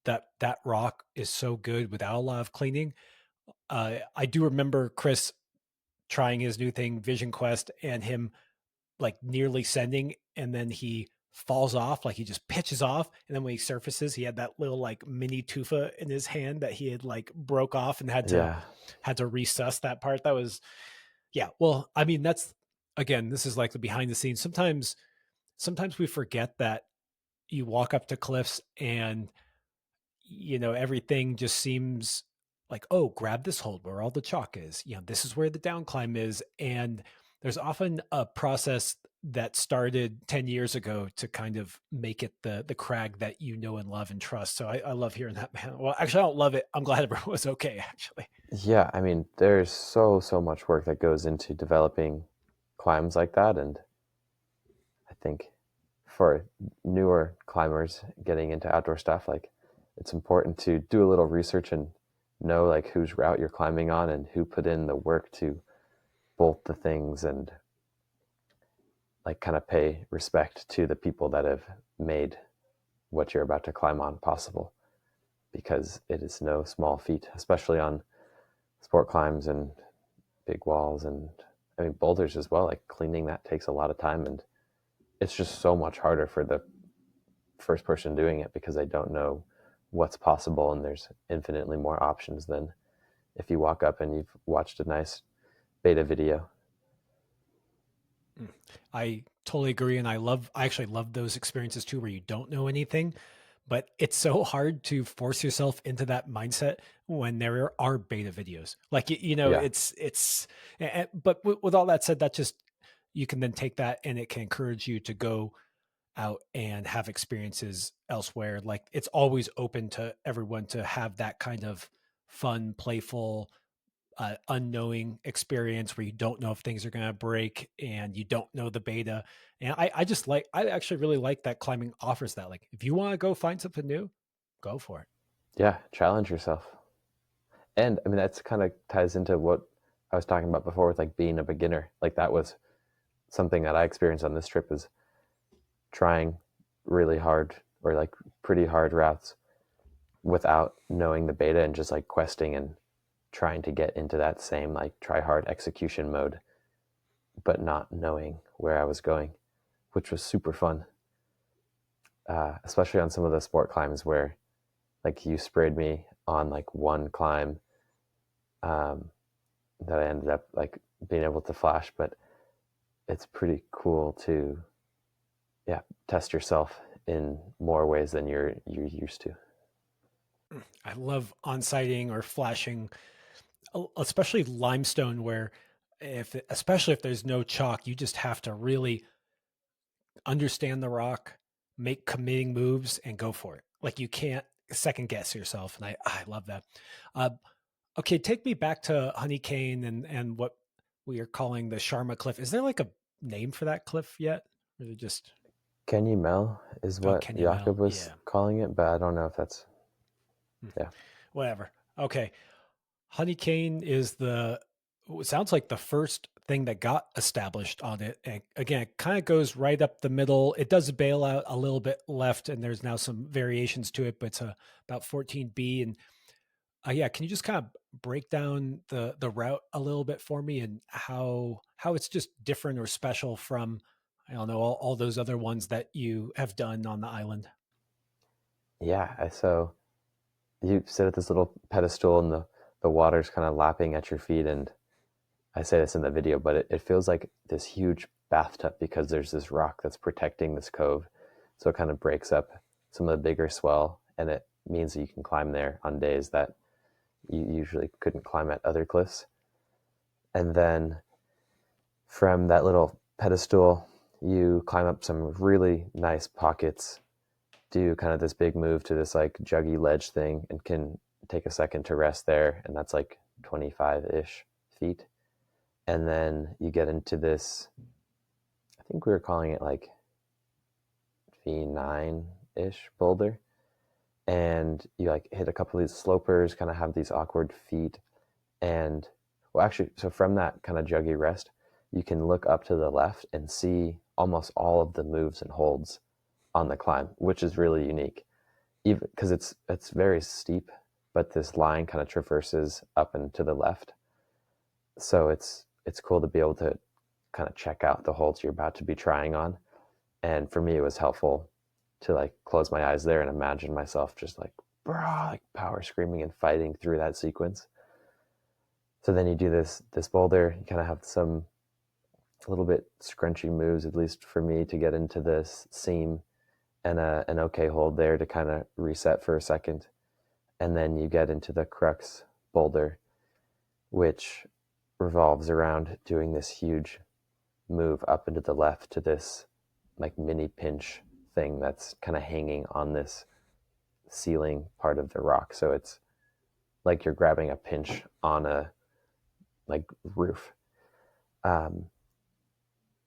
that rock is so good without a lot of cleaning. I do remember Chris trying his new thing, Vision Quest, and him like nearly sending, and then he falls off, like he just pitches off, and then when he surfaces, he had that little like mini tufa in his hand that he had like broke off and Yeah. had to resus that part. That was, yeah. Well, I mean, that's, again, this is like the behind the scenes. Sometimes we forget that you walk up to cliffs and everything just seems like, oh, grab this hold where all the chalk is, this is where the down climb is. And there's often a process that started 10 years ago to kind of make it the crag that you know and love and trust. So I love hearing that, man. Well, actually, I don't love it. I'm glad everyone was okay, actually. Yeah. I mean, there's so much work that goes into developing climbs like that. And I think for newer climbers getting into outdoor stuff, like it's important to do a little research and know like whose route you're climbing on and who put in the work to bolt the things, and like kind of pay respect to the people that have made what you're about to climb on possible, because it is no small feat, especially on sport climbs and big walls, and I mean boulders as well. Like cleaning that takes a lot of time, and it's just so much harder for the first person doing it because they don't know what's possible, and there's infinitely more options than if you walk up and you've watched a nice beta video. Mm. I totally agree. And I actually love those experiences too, where you don't know anything, but it's so hard to force yourself into that mindset when there are beta videos. Like, Yeah. but with all that said, that just, you can then take that and it can encourage you to go out and have experiences elsewhere. Like, it's always open to everyone to have that kind of fun, playful, unknowing experience where you don't know if things are going to break and you don't know the beta. And I actually really like that climbing offers that. Like, if you want to go find something new, go for it. Yeah, challenge yourself. And I mean, that's kind of ties into what I was talking about before with like being a beginner. Like that was something that I experienced on this trip, is trying really hard or like pretty hard routes without knowing the beta, and just like questing and trying to get into that same like try hard execution mode, but not knowing where I was going, which was super fun. Especially on some of the sport climbs where like you sprayed me on like one climb, um, that I ended up like being able to flash, but it's pretty cool to, yeah, test yourself in more ways than you're used to. I love on-sighting or flashing, especially limestone, where especially if there's no chalk, you just have to really understand the rock, make committing moves, and go for it. Like, you can't second guess yourself, and I love that. Uh, okay, take me back to Honey Cane and what we are calling the Sharma Cliff. Is there like a name for that cliff yet? Or is it just Kenny Mel is oh, what Kenyamel? Jakob was Yeah, calling it, but I don't know if that's, Hmm. yeah. Whatever. Okay, Honey Cane is it sounds like the first thing that got established on it. And again, it kind of goes right up the middle. It does bail out a little bit left, and there's now some variations to it, but it's about 14B. And yeah, can you just kind of break down the route a little bit for me, and how it's just different or special from, I don't know, all those other ones that you have done on the island? Yeah, so you sit at this little pedestal and the water's kind of lapping at your feet, and I say this in the video, but it feels like this huge bathtub because there's this rock that's protecting this cove. So it kind of breaks up some of the bigger swell, and it means that you can climb there on days that you usually couldn't climb at other cliffs. And then from that little pedestal, you climb up some really nice pockets, do kind of this big move to this like juggy ledge thing, and can take a second to rest there. And that's like 25-ish feet. And then you get into this, I think we were calling it like V9-ish boulder. And you like hit a couple of these slopers, kind of have these awkward feet. And well, actually, so from that kind of juggy rest, you can look up to the left and see almost all of the moves and holds on the climb, which is really unique, even because it's very steep, but this line kind of traverses up and to the left. So it's cool to be able to kind of check out the holds you're about to be trying on. And for me, it was helpful to like close my eyes there and imagine myself just like, brah, like power screaming and fighting through that sequence. So then you do this boulder, you kind of have some a little bit scrunchy moves, at least for me, to get into this seam, and an okay hold there to kind of reset for a second. And then you get into the crux boulder, which revolves around doing this huge move up into the left to this like mini pinch thing that's kind of hanging on this ceiling part of the rock. So it's like you're grabbing a pinch on a like roof. Um,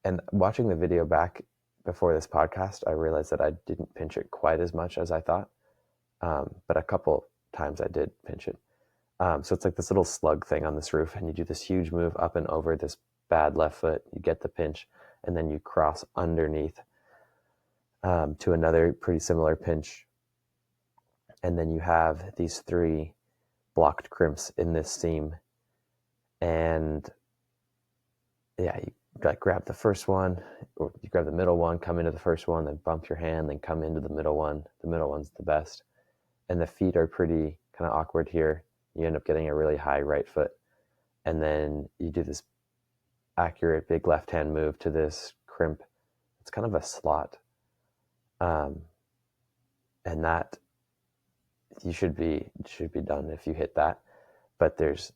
and watching the video back before this podcast, I realized that I didn't pinch it quite as much as I thought. But a couple times I did pinch it. So it's like this little slug thing on this roof, and you do this huge move up and over this bad left foot. You get the pinch, and then you cross underneath to another pretty similar pinch. And then you have these three blocked crimps in this seam. And yeah, you like grab the first one, or you grab the middle one, come into the first one, then bump your hand, then come into the middle one. The middle one's the best. And the feet are pretty kind of awkward here. You end up getting a really high right foot. And then you do this accurate big left hand move to this crimp. It's kind of a slot. And that you should be done if you hit that. But there's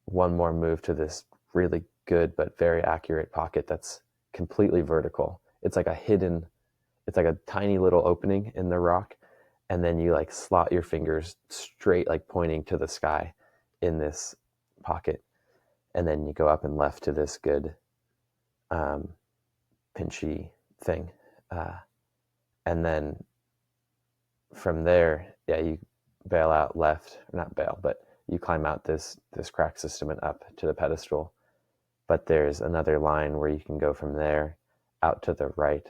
one more move to this really good but very accurate pocket that's completely vertical. It's like a tiny little opening in the rock, and then you like slot your fingers straight, like pointing to the sky in this pocket. and then you go up and left to this good um, pinchy thing, and then from there, yeah, you bail out left, or not bail, but you climb out this crack system and up to the pedestal. But there's another line where you can go from there out to the right,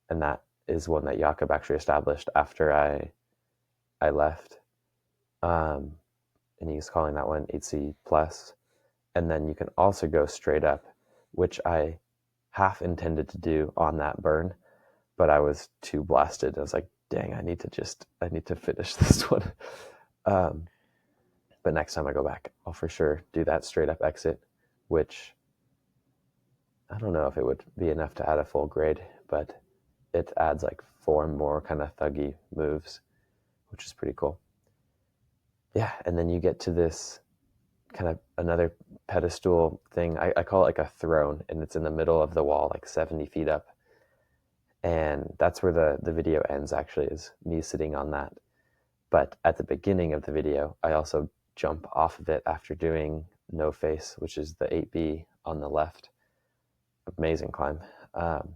and that is one that Jakob actually established after I left, and he's calling that one 8C plus. And then you can also go straight up, which I half intended to do on that burn, but I was too blasted. I was like, dang, I need to finish this one. Um, but next time I go back, I'll for sure do that straight up exit, which I don't know if it would be enough to add a full grade, but it adds like 4 more kind of thuggy moves, which is pretty cool. Yeah, and then you get to this kind of another pedestal thing. I call it like a throne, and it's in the middle of the wall, like 70 feet up. And that's where the video ends, actually, is me sitting on that. But at the beginning of the video, I also jump off of it after doing no face, which is the 8B on the left. Amazing climb. And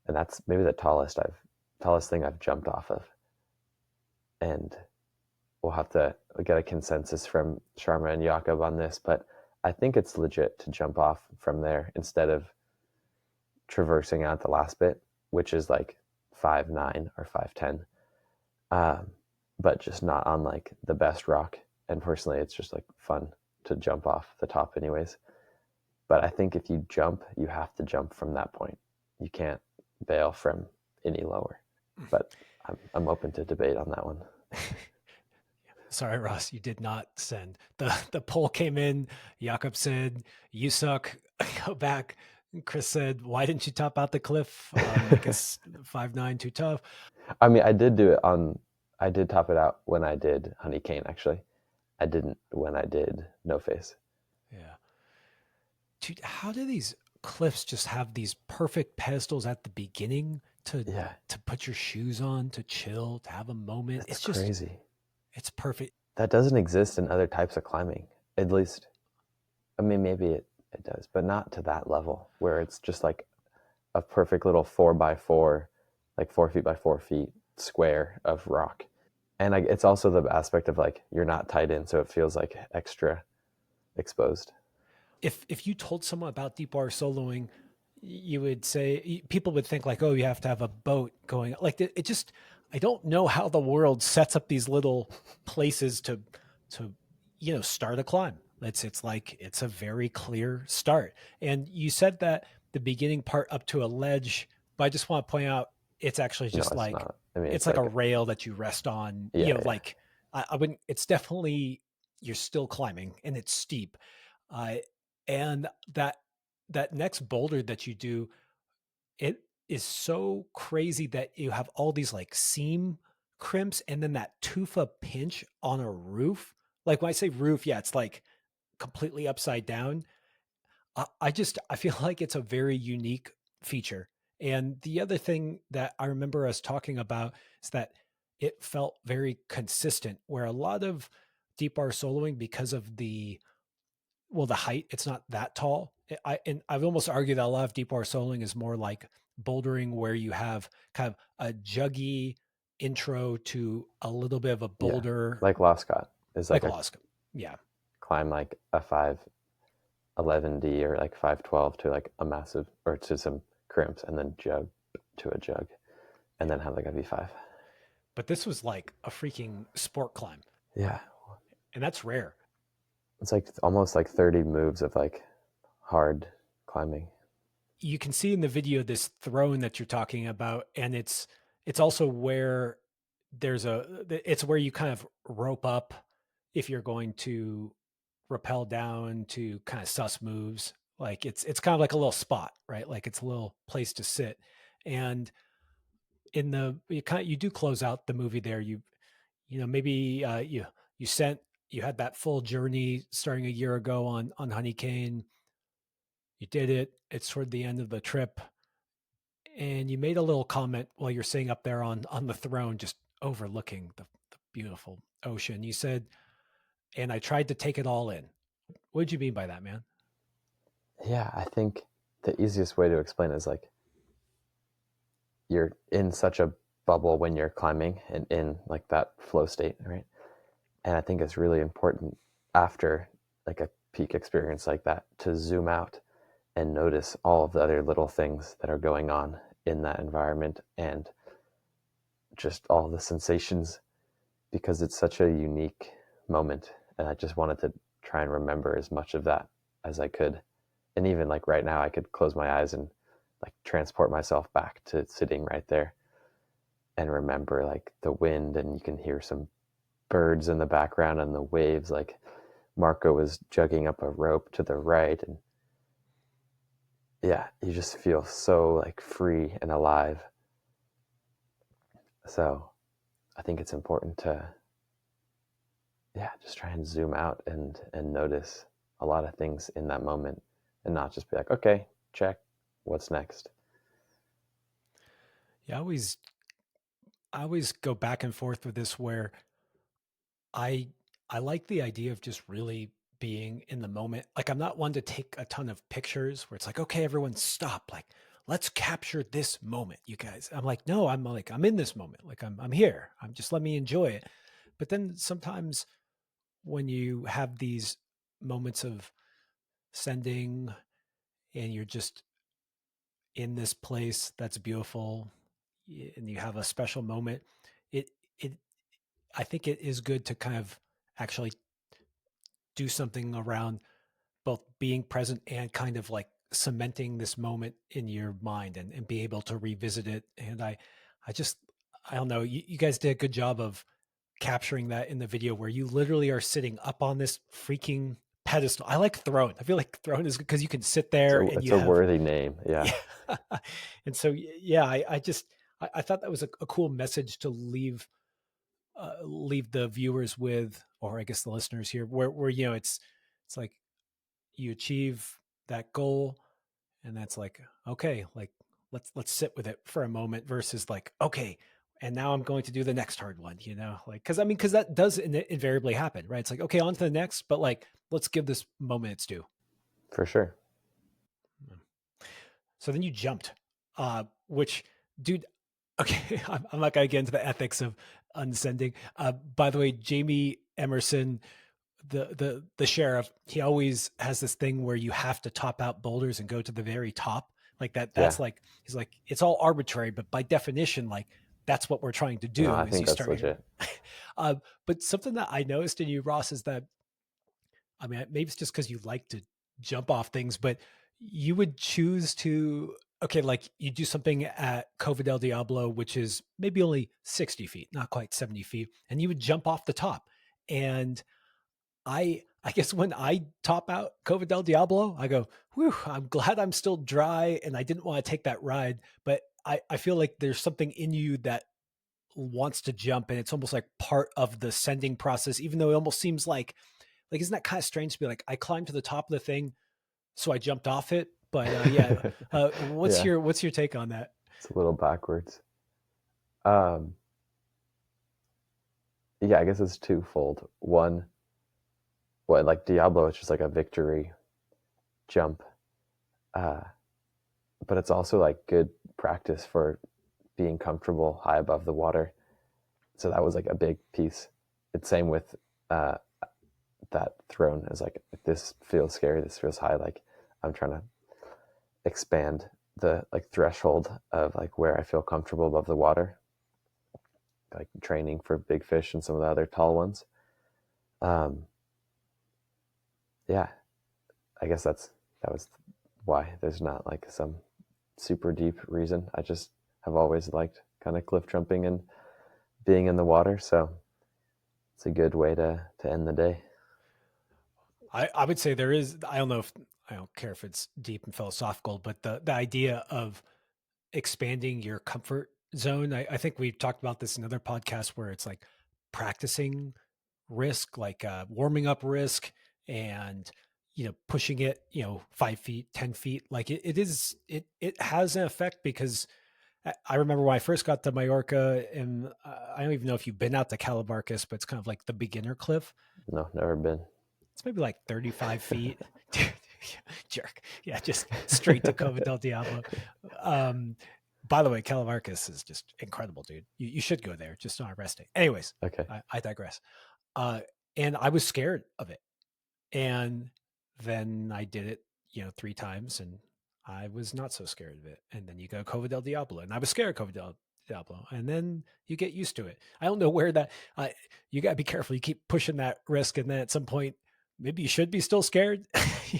that's maybe the tallest thing I've jumped off of. And we'll have to get a consensus from Sharma and Jakob on this, but I think it's legit to jump off from there instead of traversing out the last bit, which is like 5'9" or 5'10", but just not on like the best rock. And personally, it's just like fun to jump off the top anyways. But I think if you jump, you have to jump from that point. You can't bail from any lower. But I'm open to debate on that one. Sorry, Ross, you did not send. The poll came in. Jakob said, "You suck. Go back." Chris said, "Why didn't you top out the cliff? I guess 5'9", too tough." I mean, I did top it out when I did Honey Cane, actually. I didn't when I did No Face. Yeah. Dude, how do these cliffs just have these perfect pedestals at the beginning to put your shoes on, to chill, to have a moment? It's just crazy. It's perfect. That doesn't exist in other types of climbing, at least. I mean, maybe it does, but not to that level where it's just like a perfect little 4x4, like 4 feet by 4 feet square of rock. And it's also the aspect of like you're not tied in, so it feels like extra exposed. If you told someone about deep water soloing, you would say, people would think like, oh, you have to have a boat going. Like it just, I don't know how the world sets up these little places to start a climb. It's like it's a very clear start. And you said that the beginning part up to a ledge, but I just want to point out it's actually No, just it's like not. I mean, it's like a rail that you rest on. Yeah. Like I wouldn't. It's definitely, you're still climbing and it's steep, uh, and that next boulder that you do, it is so crazy that you have all these like seam crimps and then that tufa pinch on a roof. Like when I say roof, yeah, it's like completely upside down. I feel like it's a very unique feature. And the other thing that I remember us talking about is that it felt very consistent, where a lot of deep bar soloing, because of the height, it's not that tall. And I've almost argued that a lot of deep water soloing is more like bouldering, where you have kind of a juggy intro to a little bit of a boulder, like Loscott is like like a Alaska. Yeah. climb like a 511D or like 512 to like a massive, or to some crimps, and then jug to a jug, and then have like a V5. But this was like a freaking sport climb. Yeah. And that's rare. It's like almost like 30 moves of like hard climbing. You can see in the video this throne that you're talking about, and it's also where it's where you kind of rope up if you're going to rappel down to kind of suss moves. Like it's kind of like a little spot, right? Like it's a little place to sit. And in the you do close out the movie there. Maybe you had that full journey starting a year ago on Honey Cane. You did it. It's toward the end of the trip, and you made a little comment while you're sitting up there on the throne, just overlooking the beautiful ocean. You said, "And I tried to take it all in." What did you mean by that, man? Yeah, I think the easiest way to explain it is like you're in such a bubble when you're climbing and in like that flow state, right? And I think it's really important after like a peak experience like that to zoom out and notice all of the other little things that are going on in that environment and just all the sensations, because it's such a unique moment. And I just wanted to try and remember as much of that as I could. And even like right now, I could close my eyes and like transport myself back to sitting right there and remember like the wind, and you can hear some birds in the background and the waves. Like Marco was jugging up a rope to the right, and yeah, you just feel so like free and alive. So I think it's important to, yeah, just try and zoom out and notice a lot of things in that moment and not just be like, okay, check, what's next? Yeah, I always go back and forth with this where I I like the idea of just really being in the moment. Like I'm not one to take a ton of pictures where it's like, okay, everyone stop. Like, let's capture this moment, you guys. I'm like, no, I'm in this moment. Like I'm here. I'm just let me enjoy it. But then sometimes when you have these moments of sending and you're just in this place that's beautiful and you have a special moment, it it I think it is good to kind of actually do something around both being present and kind of like cementing this moment in your mind and be able to revisit it. And I just, I don't know, you guys did a good job of capturing that in the video where you literally are sitting up on this freaking pedestal. I like throne. I feel like throne is because you can sit there and It's you a have, worthy name. Yeah, yeah. And so, yeah, I just, I thought that was a cool message to leave the viewers with, or I guess the listeners here, where you know it's like you achieve that goal, and that's like okay, like let's sit with it for a moment versus like okay, and now I'm going to do the next hard one, you know, like because that does invariably happen, right? It's like okay, on to the next, but like let's give this moment its due. for sure. So then you jumped, which, dude, okay, I'm not gonna get into the ethics of unsending. By the way, Jamie Emerson, the sheriff, he always has this thing where you have to top out boulders and go to the very top. Like that, Yeah, that's like he's like it's all arbitrary, but by definition, like that's what we're trying to no, do I is think you that's start legit. uh, but something that I noticed in you, Ross, is that I mean, maybe it's just because you like to jump off things, but you would choose to, okay, like you do something at Cova del Diablo, which is maybe only 60 feet, not quite 70 feet, and you would jump off the top. And I guess when I top out Cova del Diablo, I go, whew, I'm glad I'm still dry and I didn't want to take that ride. But I feel like there's something in you that wants to jump and it's almost like part of the sending process, even though it almost seems like, isn't that kind of strange to be like, I climbed to the top of the thing, so I jumped off it? But yeah, Yeah, what's your take on that? it's a little backwards. Um, yeah, I guess it's twofold. One, what like Diablo, it's just like a victory jump, uh, but it's also like good practice for being comfortable high above the water. So that was like a big piece. It's same with uh, that throne. Is like if this feels scary, this feels high. Like I'm trying to expand the like threshold of like where I feel comfortable above the water, like training for big fish and some of the other tall ones. Um, yeah, I guess that was why. There's not like some super deep reason. I just have always liked kind of cliff jumping and being in the water, so it's a good way to end the day. I would say there is. I don't know if I don't care if it's deep and philosophical, but the idea of expanding your comfort zone. I think we've talked about this in other podcasts where it's like practicing risk, like warming up risk and pushing it 5 feet 10 feet like it has an effect because I remember when I first got to Mallorca and I don't even know if you've been out to Calabarcas, but it's kind of like the beginner cliff. No, never been. It's maybe like 35 feet. Jerk. Yeah, just straight to Cova del Diablo. Um, by the way, Calamarcas is just incredible, dude. You should go there just on a rest day. Anyways, Okay. I digress. Uh, and I was scared of it. And then I did it, 3 times, and I was not so scared of it. And then you go Cova del Diablo, and I was scared of Cova del Diablo, and then you get used to it. I don't know where that. You got to be careful. You keep pushing that risk, and then at some point, maybe you should be still scared,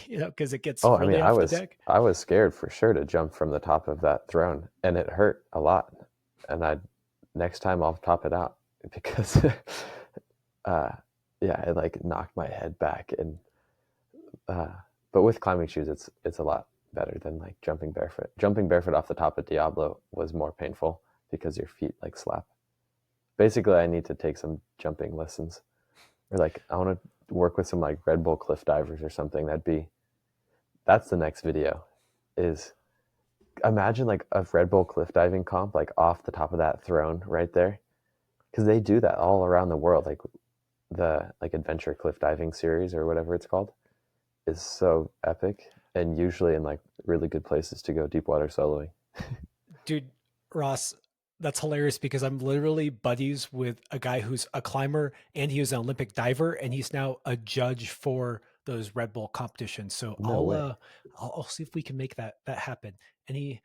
because it gets Oh, I mean, really off the deck. I was scared for sure to jump from the top of that throne, and it hurt a lot. And next time I'll top it out because, yeah, it like knocked my head back. And but with climbing shoes, it's a lot better than like jumping barefoot. Jumping barefoot off the top of Diablo was more painful because your feet like slap. Basically, I need to take some jumping lessons, or like I want to work with some like Red Bull cliff divers or something. That's the next video. Is imagine like a Red Bull cliff diving comp like off the top of that throne right there, because they do that all around the world. Like the like adventure cliff diving series or whatever it's called is so epic, and usually in like really good places to go deep water soloing. Dude, Ross, that's hilarious because I'm literally buddies with a guy who's a climber and he was an Olympic diver and he's now a judge for those Red Bull competitions. So No way. I'll see if we can make that happen. And he,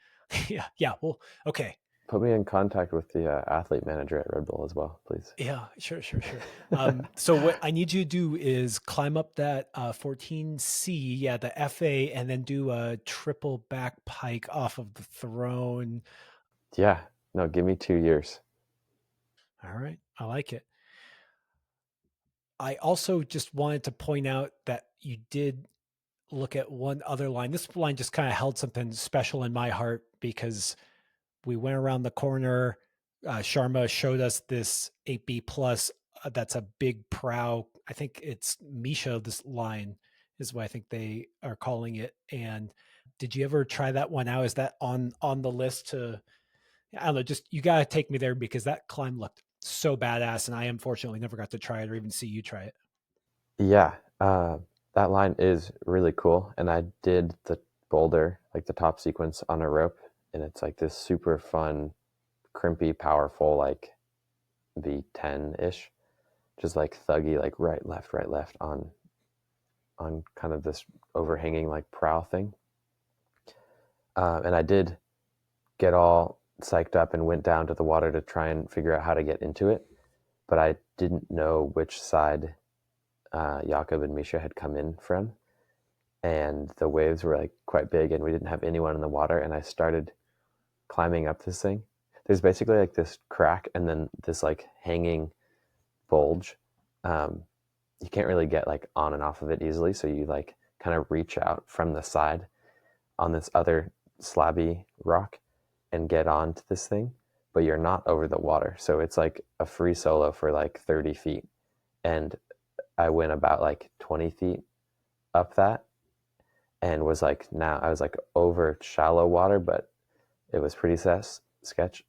yeah. Well, okay. Put me in contact with the athlete manager at Red Bull as well, please. Yeah, sure. So what I need you to do is climb up that 14C, yeah, the FA, and then do a triple back pike off of the throne. Yeah, no, give me 2 years. All right, I like it. I also just wanted to point out that you did look at one other line. This line just kind of held something special in my heart because we went around the corner. Sharma showed us this 8B plus. That's a big prow. I think it's Misha. This line is what I think they are calling it. And did you ever try that one out? Is that on the list to? I don't know. Just you got to take me there because that climb looked so badass, and I unfortunately never got to try it or even see you try it. Yeah, that line is really cool, and I did the boulder, like the top sequence on a rope, and it's like this super fun, crimpy, powerful, like V10-ish, just like thuggy, like right, left on kind of this overhanging like prow thing. And I did get all psyched up and went down to the water to try and figure out how to get into it, but I didn't know which side Jakob and Misha had come in from, and the waves were like quite big, and we didn't have anyone in the water. And I started climbing up this thing. There's basically like this crack and then this like hanging bulge. You can't really get like on and off of it easily, so you like kind of reach out from the side on this other slabby rock and get onto this thing, but you're not over the water. So it's like a free solo for like 30 feet. And I went about like 20 feet up that and was like, now I was like over shallow water, but it was pretty sketch.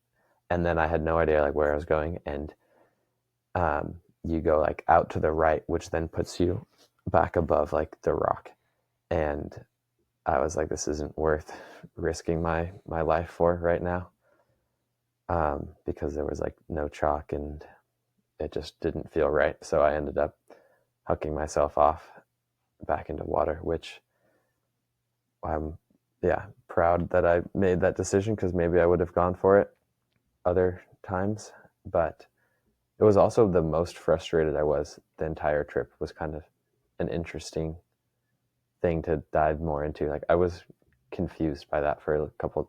And then I had no idea like where I was going. And you go like out to the right, which then puts you back above like the rock. And I was like, this isn't worth risking my life for right now, because there was like no chalk and it just didn't feel right. So I ended up hucking myself off back into water, which I'm proud that I made that decision, because maybe I would have gone for it other times. But it was also the most frustrated I was the entire trip. Was kind of an interesting thing to dive more into. Like I was confused by that for a couple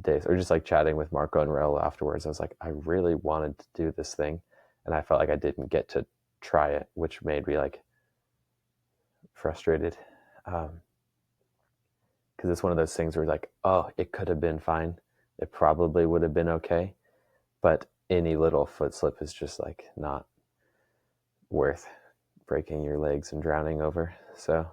days, or just like chatting with Marco and Raul afterwards. I was like, I really wanted to do this thing, and I felt like I didn't get to try it, which made me like frustrated. Because it's one of those things where like, oh, it could have been fine. It probably would have been okay, but any little foot slip is just like not worth breaking your legs and drowning over. So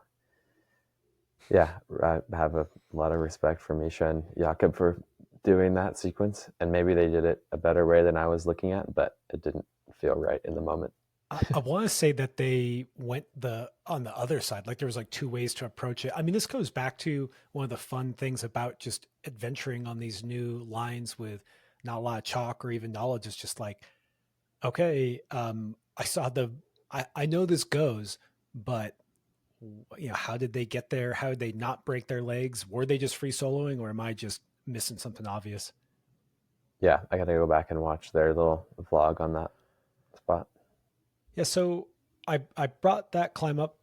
yeah, I have a lot of respect for Misha and Jakob for doing that sequence, and maybe they did it a better way than I was looking at, but it didn't feel right in the moment. I want to say that they went the on the other side. Like there was like two ways to approach it. I mean, this goes back to one of the fun things about just adventuring on these new lines with not a lot of chalk or even knowledge. It's just like, okay, I saw I know this goes, but how did they get there? How did they not break their legs? Were they just free soloing, or am I just missing something obvious? Yeah, I gotta go back and watch their little vlog on that spot. Yeah, so I brought that climb up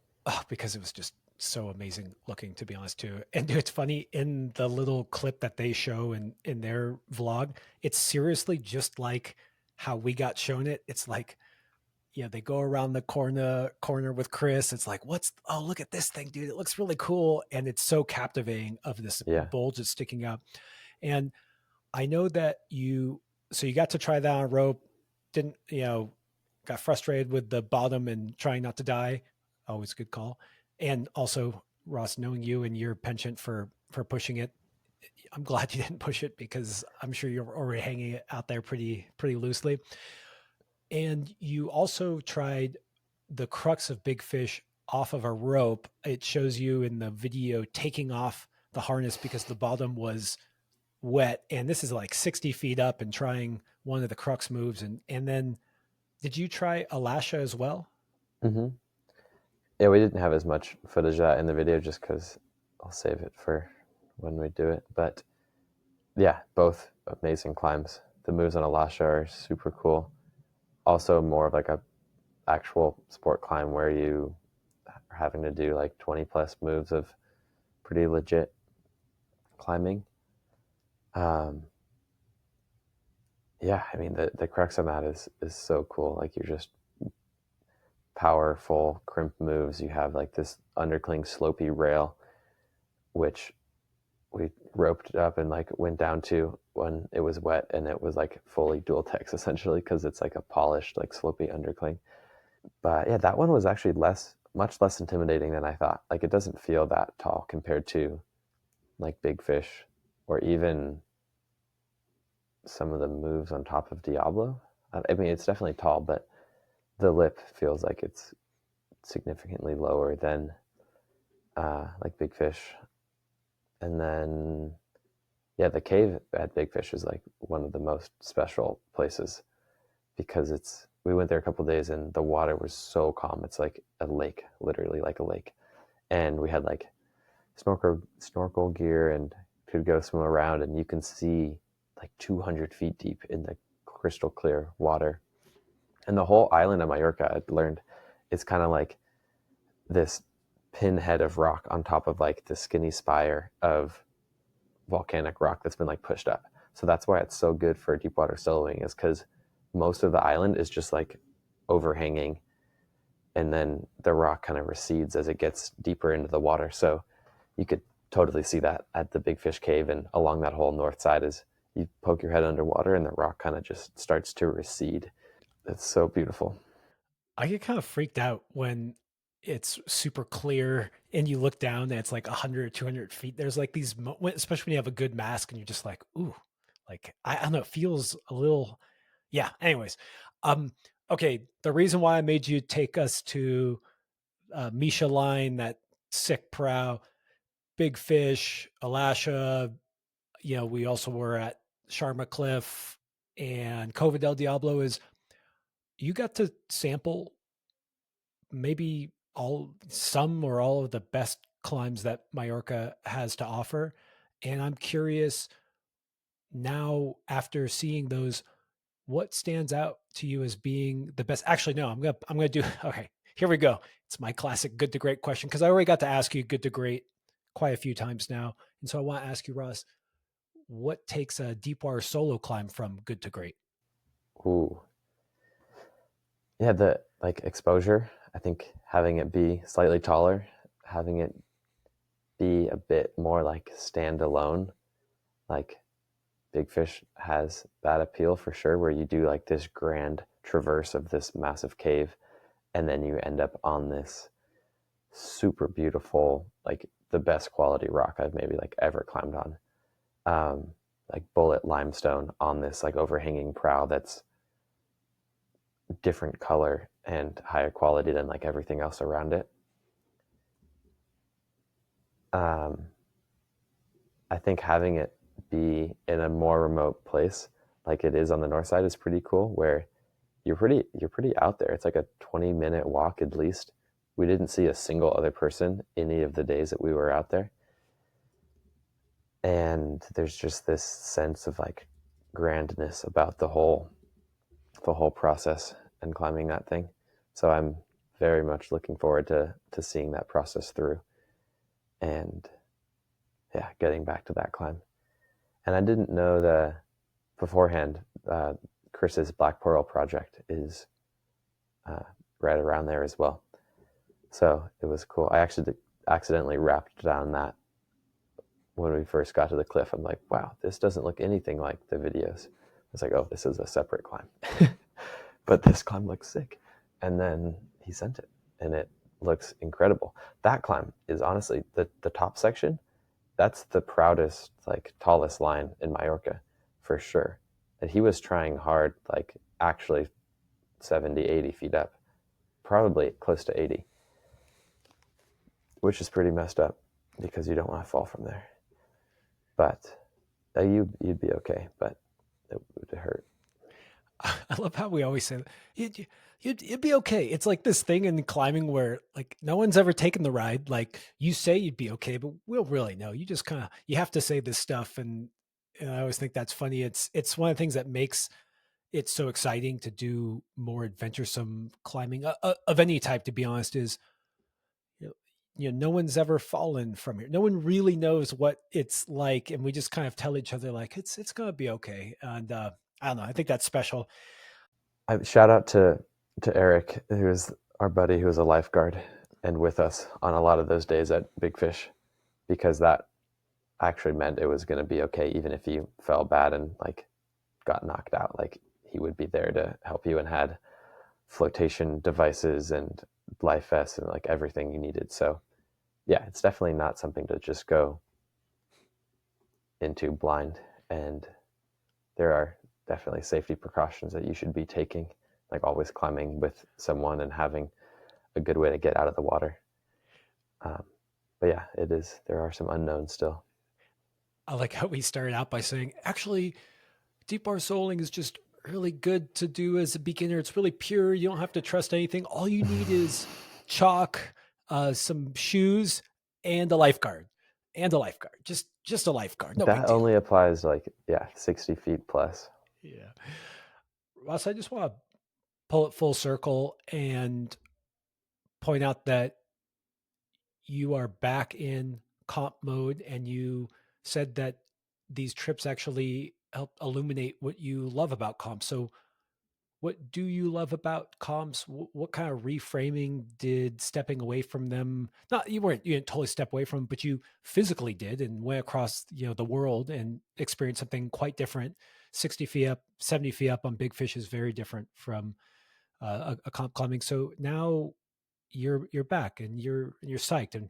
because it was just so amazing looking, to be honest, too. And it's funny in the little clip that they show in their vlog, it's seriously just like how we got shown it. It's like, they go around the corner with Chris. It's like, oh, look at this thing, dude. It looks really cool. And it's so captivating of this Yeah. bulge that's sticking up. And I know that so you got to try that on a rope, didn't, got frustrated with the bottom and trying not to die. Always a good call. And also, Ross, knowing you and your penchant for pushing it, I'm glad you didn't push it because I'm sure you're already hanging it out there pretty loosely. And you also tried the crux of big fish off of a rope. It shows you in the video taking off the harness because the bottom was wet, and this is like 60 feet up and trying one of the crux moves. And then did you try Alasha as well? hmm Yeah, we didn't have as much footage of that in the video just because I'll save it for when we do it. But yeah, both amazing climbs. The moves on Alasha are super cool. Also, more of like a actual sport climb where you are having to do like 20 plus moves of pretty legit climbing. Um, yeah, I mean the crux on that is so cool. Like you're just powerful crimp moves. You have like this undercling slopey rail, which we roped up and like went down to when it was wet, and it was like fully dual tex essentially because it's like a polished like slopey undercling. But yeah, that one was actually much less intimidating than I thought. Like it doesn't feel that tall compared to like big fish or even some of the moves on top of Diablo. I mean, it's definitely tall, but the lip feels like it's significantly lower than like big fish. And then yeah, the cave at Big Fish is like one of the most special places because we went there a couple of days and the water was so calm. It's like a lake, literally like a lake. And we had like snorkel gear and could go swim around, and you can see like 200 feet deep in the crystal clear water. And the whole island of Mallorca, I learned, is kind of like this pinhead of rock on top of like the skinny spire of volcanic rock that's been like pushed up. So that's why it's so good for deep water soloing, is because most of the island is just like overhanging, and then the rock kind of recedes as it gets deeper into the water. So you could totally see that at the Big Fish Cave, and along that whole north side is you poke your head underwater and the rock kind of just starts to recede. It's so beautiful. I get kind of freaked out when it's super clear and you look down and it's like 100 or 200 feet. There's like especially when you have a good mask and you're just like, ooh, like, I don't know, it feels a little, yeah. Anyways, um, okay. The reason why I made you take us to Misha Line, that sick prow, Big Fish, Alasha, we also were at Sharma Cliff and Cova del Diablo, is you got to sample maybe some or all of the best climbs that Mallorca has to offer. And I'm curious now, after seeing those, what stands out to you as being the best? Actually, no, I'm gonna do okay. Here we go. It's my classic good to great question because I already got to ask you good to great quite a few times now. And so I want to ask you, Ross, what takes a deep water solo climb from good to great? Ooh. Yeah, the like exposure. I think having it be slightly taller, having it be a bit more like standalone, like Big Fish has that appeal for sure, where you do like this grand traverse of this massive cave, and then you end up on this super beautiful, like the best quality rock I've maybe like ever climbed on. Like bullet limestone on this like overhanging prow that's different color and higher quality than like everything else around it. I think having it be in a more remote place like it is on the north side is pretty cool, where you're pretty out there. It's like a 20-minute walk at least. We didn't see a single other person any of the days that we were out there. And there's just this sense of like grandness about the whole process and climbing that thing. So I'm very much looking forward to seeing that process through, and yeah, getting back to that climb. And I didn't know the beforehand. Chris's Black Pearl project is right around there as well, so it was cool. I actually accidentally wrapped down that when we first got to the cliff. I'm like, wow, this doesn't look anything like the videos. It's like, oh, this is a separate climb. But this climb looks sick. And then he sent it, and it looks incredible. That climb is honestly the top section. That's the proudest, like tallest line in Mallorca for sure. And he was trying hard, like actually 70, 80 feet up, probably close to 80, which is pretty messed up because you don't want to fall from there. But you'd be okay, but it would hurt. I love how we always say that. You'd be okay. It's like this thing in climbing where like no one's ever taken the ride. Like you say you'd be okay, but we'll really know. You just kind of you have to say this stuff, and I always think that's funny. It's one of the things that makes it so exciting to do more adventuresome climbing of any type. To be honest, is you know, no one's ever fallen from here. No one really knows what it's like, and we just kind of tell each other like it's gonna be okay. And I don't know. I think that's special. Shout out to Eric, who is our buddy, who was a lifeguard and with us on a lot of those days at Big Fish, because that actually meant it was going to be okay, even if you fell bad and like got knocked out. Like he would be there to help you and had flotation devices and life vests and like everything you needed. So yeah, it's definitely not something to just go into blind, and there are definitely safety precautions that you should be taking, like always climbing with someone and having a good way to get out of the water. But yeah, it is. There are some unknowns still. I like how we started out by saying, actually, deep bar soling is just really good to do as a beginner. It's really pure. You don't have to trust anything. All you need is chalk, some shoes, and a lifeguard. And a lifeguard. Just a lifeguard. No big That deal. only applies like, yeah, 60 feet plus. Yeah. Ross, I just want to pull it full circle and point out that you are back in comp mode, and you said that these trips actually help illuminate what you love about comp. So what do you love about comps? What kind of reframing did stepping away from them? Not you didn't totally step away from them, but you physically did and went across the world and experienced something quite different. 60 feet up, 70 feet up on Big Fish is very different from a comp climbing. So now you're back and you're psyched. And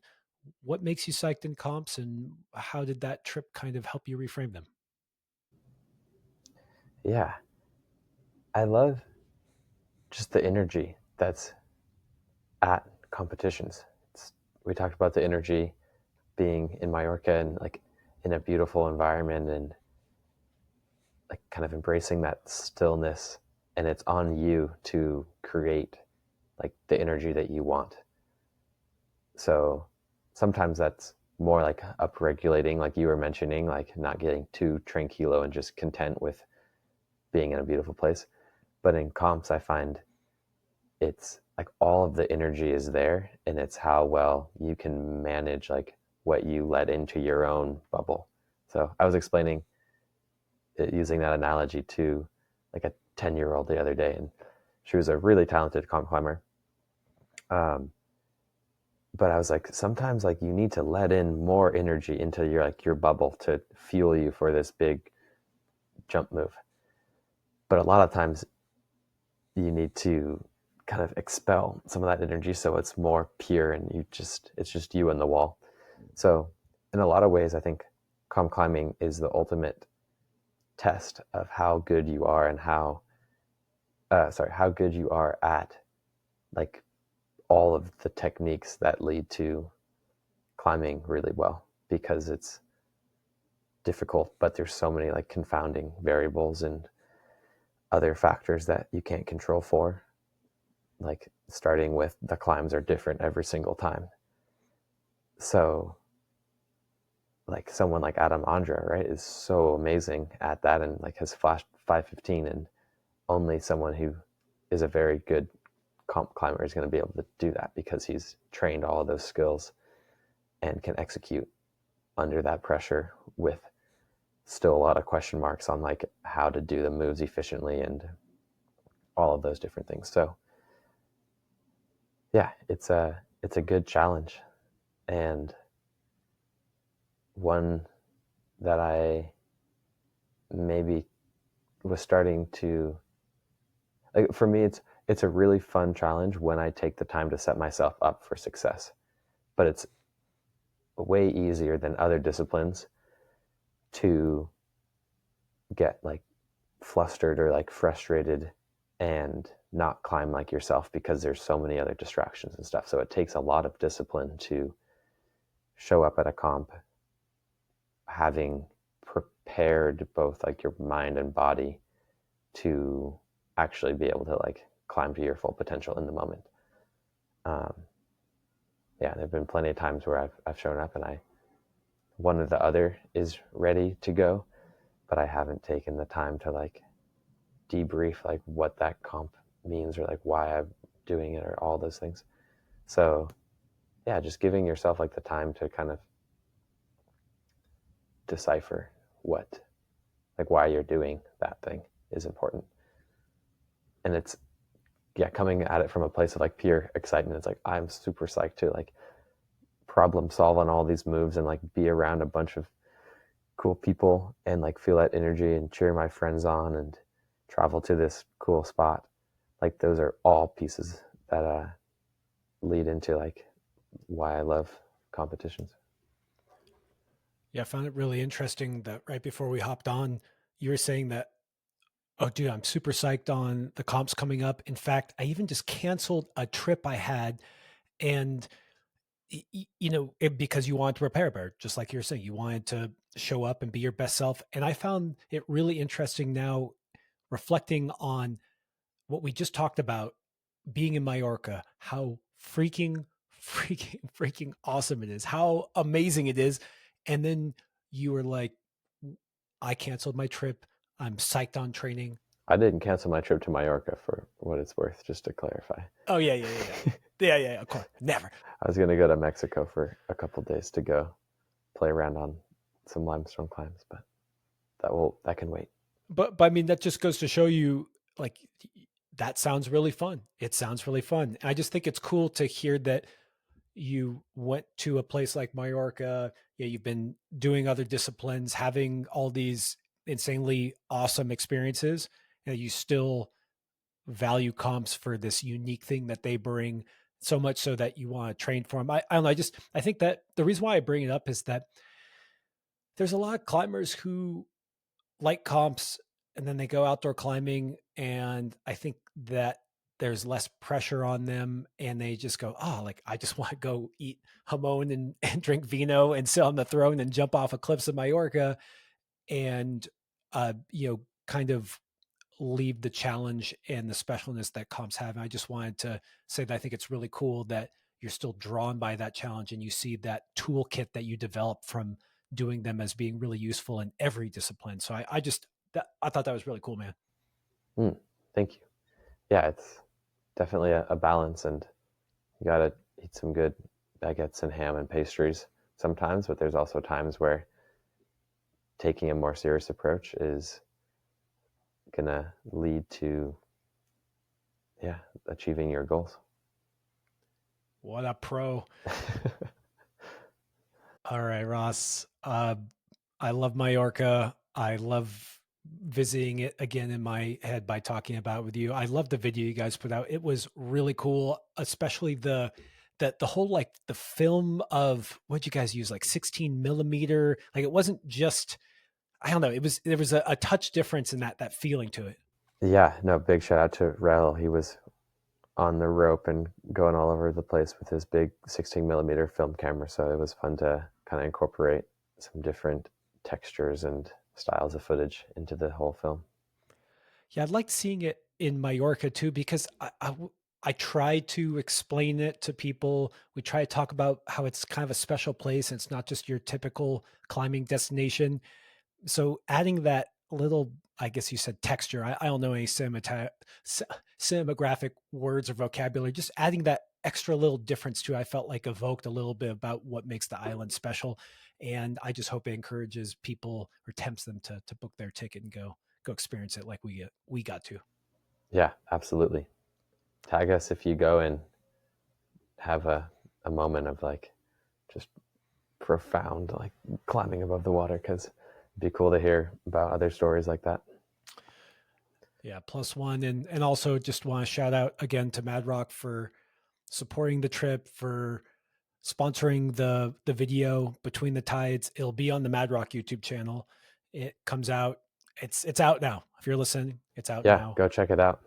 what makes you psyched in comps, and how did that trip kind of help you reframe them? Yeah, I love just the energy that's at competitions. We talked about the energy being in Mallorca and like in a beautiful environment and like kind of embracing that stillness, and it's on you to create like the energy that you want. So sometimes that's more like upregulating, like you were mentioning, like not getting too tranquilo and just content with being in a beautiful place. But in comps, I find it's like all of the energy is there, and it's how well you can manage like what you let into your own bubble. So I was explaining it using that analogy to like a 10-year-old the other day, and she was a really talented comp climber. Um, but I was like, sometimes like you need to let in more energy into your like your bubble to fuel you for this big jump move. But a lot of times you need to kind of expel some of that energy so it's more pure and it's just you and the wall. So in a lot of ways, I think comp climbing is the ultimate test of how good you are and how good you are at like all of the techniques that lead to climbing really well, because it's difficult, but there's so many like confounding variables and other factors that you can't control for. Like starting with the climbs are different every single time. So like someone like Adam Andra, right, is so amazing at that and like has flashed 515, and only someone who is a very good comp climber is going to be able to do that because he's trained all of those skills and can execute under that pressure with still a lot of question marks on like how to do the moves efficiently and all of those different things. So yeah, it's a good challenge, and one that I maybe was starting to like. For me, it's a really fun challenge when I take the time to set myself up for success, but it's way easier than other disciplines to get like flustered or like frustrated and not climb like yourself because there's so many other distractions and stuff. So it takes a lot of discipline to show up at a comp having prepared both like your mind and body to actually be able to like climb to your full potential in the moment. Um, yeah, there've been plenty of times where I've shown up and one or the other is ready to go, but I haven't taken the time to like debrief like what that comp means or like why I'm doing it or all those things. So yeah, just giving yourself like the time to kind of decipher what, like why you're doing that thing is important. And it's, yeah, coming at it from a place of like pure excitement. It's like, I'm super psyched to like problem solve on all these moves and like be around a bunch of cool people and like feel that energy and cheer my friends on and travel to this cool spot. Like those are all pieces that lead into like why I love competitions. Yeah, I found it really interesting that right before we hopped on, you were saying that, oh, dude, I'm super psyched on the comps coming up. In fact, I even just canceled a trip I had, and because you wanted to prepare better, just like you're saying, you wanted to show up and be your best self. And I found it really interesting now, reflecting on what we just talked about, being in Mallorca, how freaking awesome it is, how amazing it is. And then you were like, I canceled my trip. I'm psyched on training. I didn't cancel my trip to Mallorca, for what it's worth, just to clarify. Oh, yeah, yeah, yeah, yeah. Yeah, of course. Never. I was going to go to Mexico for a couple days to go play around on some limestone climbs, but that can wait. But I mean, that just goes to show you, like, that sounds really fun. It sounds really fun. I just think it's cool to hear that you went to a place like Mallorca. Yeah, you've been doing other disciplines, having all these insanely awesome experiences, and you still value comps for this unique thing that they bring, so much so that you want to train for them. I don't know. I think that the reason why I bring it up is that there's a lot of climbers who like comps and then they go outdoor climbing, and I think that there's less pressure on them and they just go, oh, like I just want to go eat jamon and drink vino and sit on the throne and jump off of cliffs of Mallorca and kind of leave the challenge and the specialness that comps have. And I just wanted to say that I think it's really cool that you're still drawn by that challenge and you see that toolkit that you develop from doing them as being really useful in every discipline. So I thought that was really cool, man. Thank you. Yeah, it's definitely a balance, and you got to eat some good baguettes and ham and pastries sometimes, but there's also times where taking a more serious approach is going to lead to, yeah, achieving your goals. What a pro. All right, Ross. I love Mallorca. I love visiting it again in my head by talking about it with you. I love the video you guys put out. It was really cool, especially the whole like the film of what'd you guys use, like 16 millimeter. Like it wasn't just, I don't know. There was a touch difference in that feeling to it. Yeah, no, big shout out to Rel. He was on the rope and going all over the place with his big 16 millimeter film camera. So it was fun to kind of incorporate some different textures and styles of footage into the whole film. Yeah, I liked seeing it in Mallorca too because I try to explain it to people. We try to talk about how it's kind of a special place and it's not just your typical climbing destination. So adding that little, I guess you said texture. I don't know any cinematographic words or vocabulary. Just adding that extra little difference to, I felt like evoked a little bit about what makes the island special. And I just hope it encourages people or tempts them to book their ticket and go experience it like we got to. Yeah, absolutely. Tag us if you go and have a moment of like just profound like climbing above the water, because it'd be cool to hear about other stories like that. Yeah, +1. And also just want to shout out again to Mad Rock for supporting the trip, for sponsoring the video Between the Tides. It'll be on the Mad Rock YouTube channel. It comes out. It's out now. If you're listening, it's out Yeah, now. go check it out.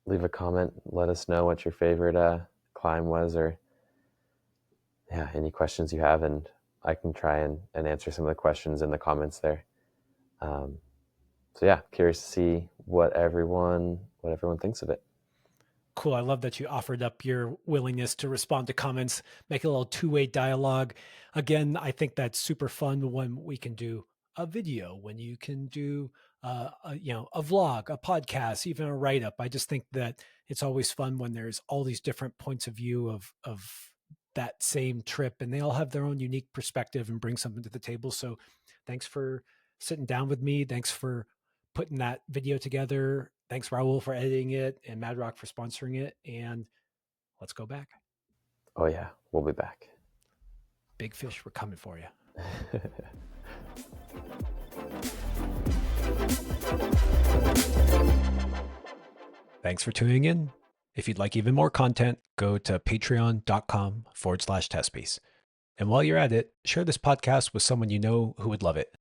Leave a comment. Let us know what your favorite climb was, or yeah, any questions you have, and I can try and answer some of the questions in the comments there. So yeah, curious to see what everyone thinks of it. Cool. I love that you offered up your willingness to respond to comments, make a little two-way dialogue. Again, I think that's super fun when we can do a video, when you can do a vlog, a podcast, even a write-up. I just think that it's always fun when there's all these different points of view of that same trip, and they all have their own unique perspective and bring something to the table. So thanks for sitting down with me. Thanks for putting that video together. Thanks, Raul, for editing it, and Mad Rock for sponsoring it. And let's go back. Oh yeah, we'll be back. Big fish, we're coming for you. Thanks for tuning in. If you'd like even more content, go to patreon.com/testpiece. And while you're at it, share this podcast with someone you know who would love it.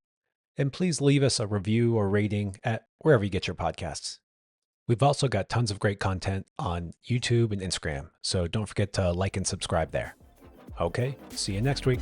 And please leave us a review or rating at wherever you get your podcasts. We've also got tons of great content on YouTube and Instagram, so don't forget to like and subscribe there. Okay, see you next week.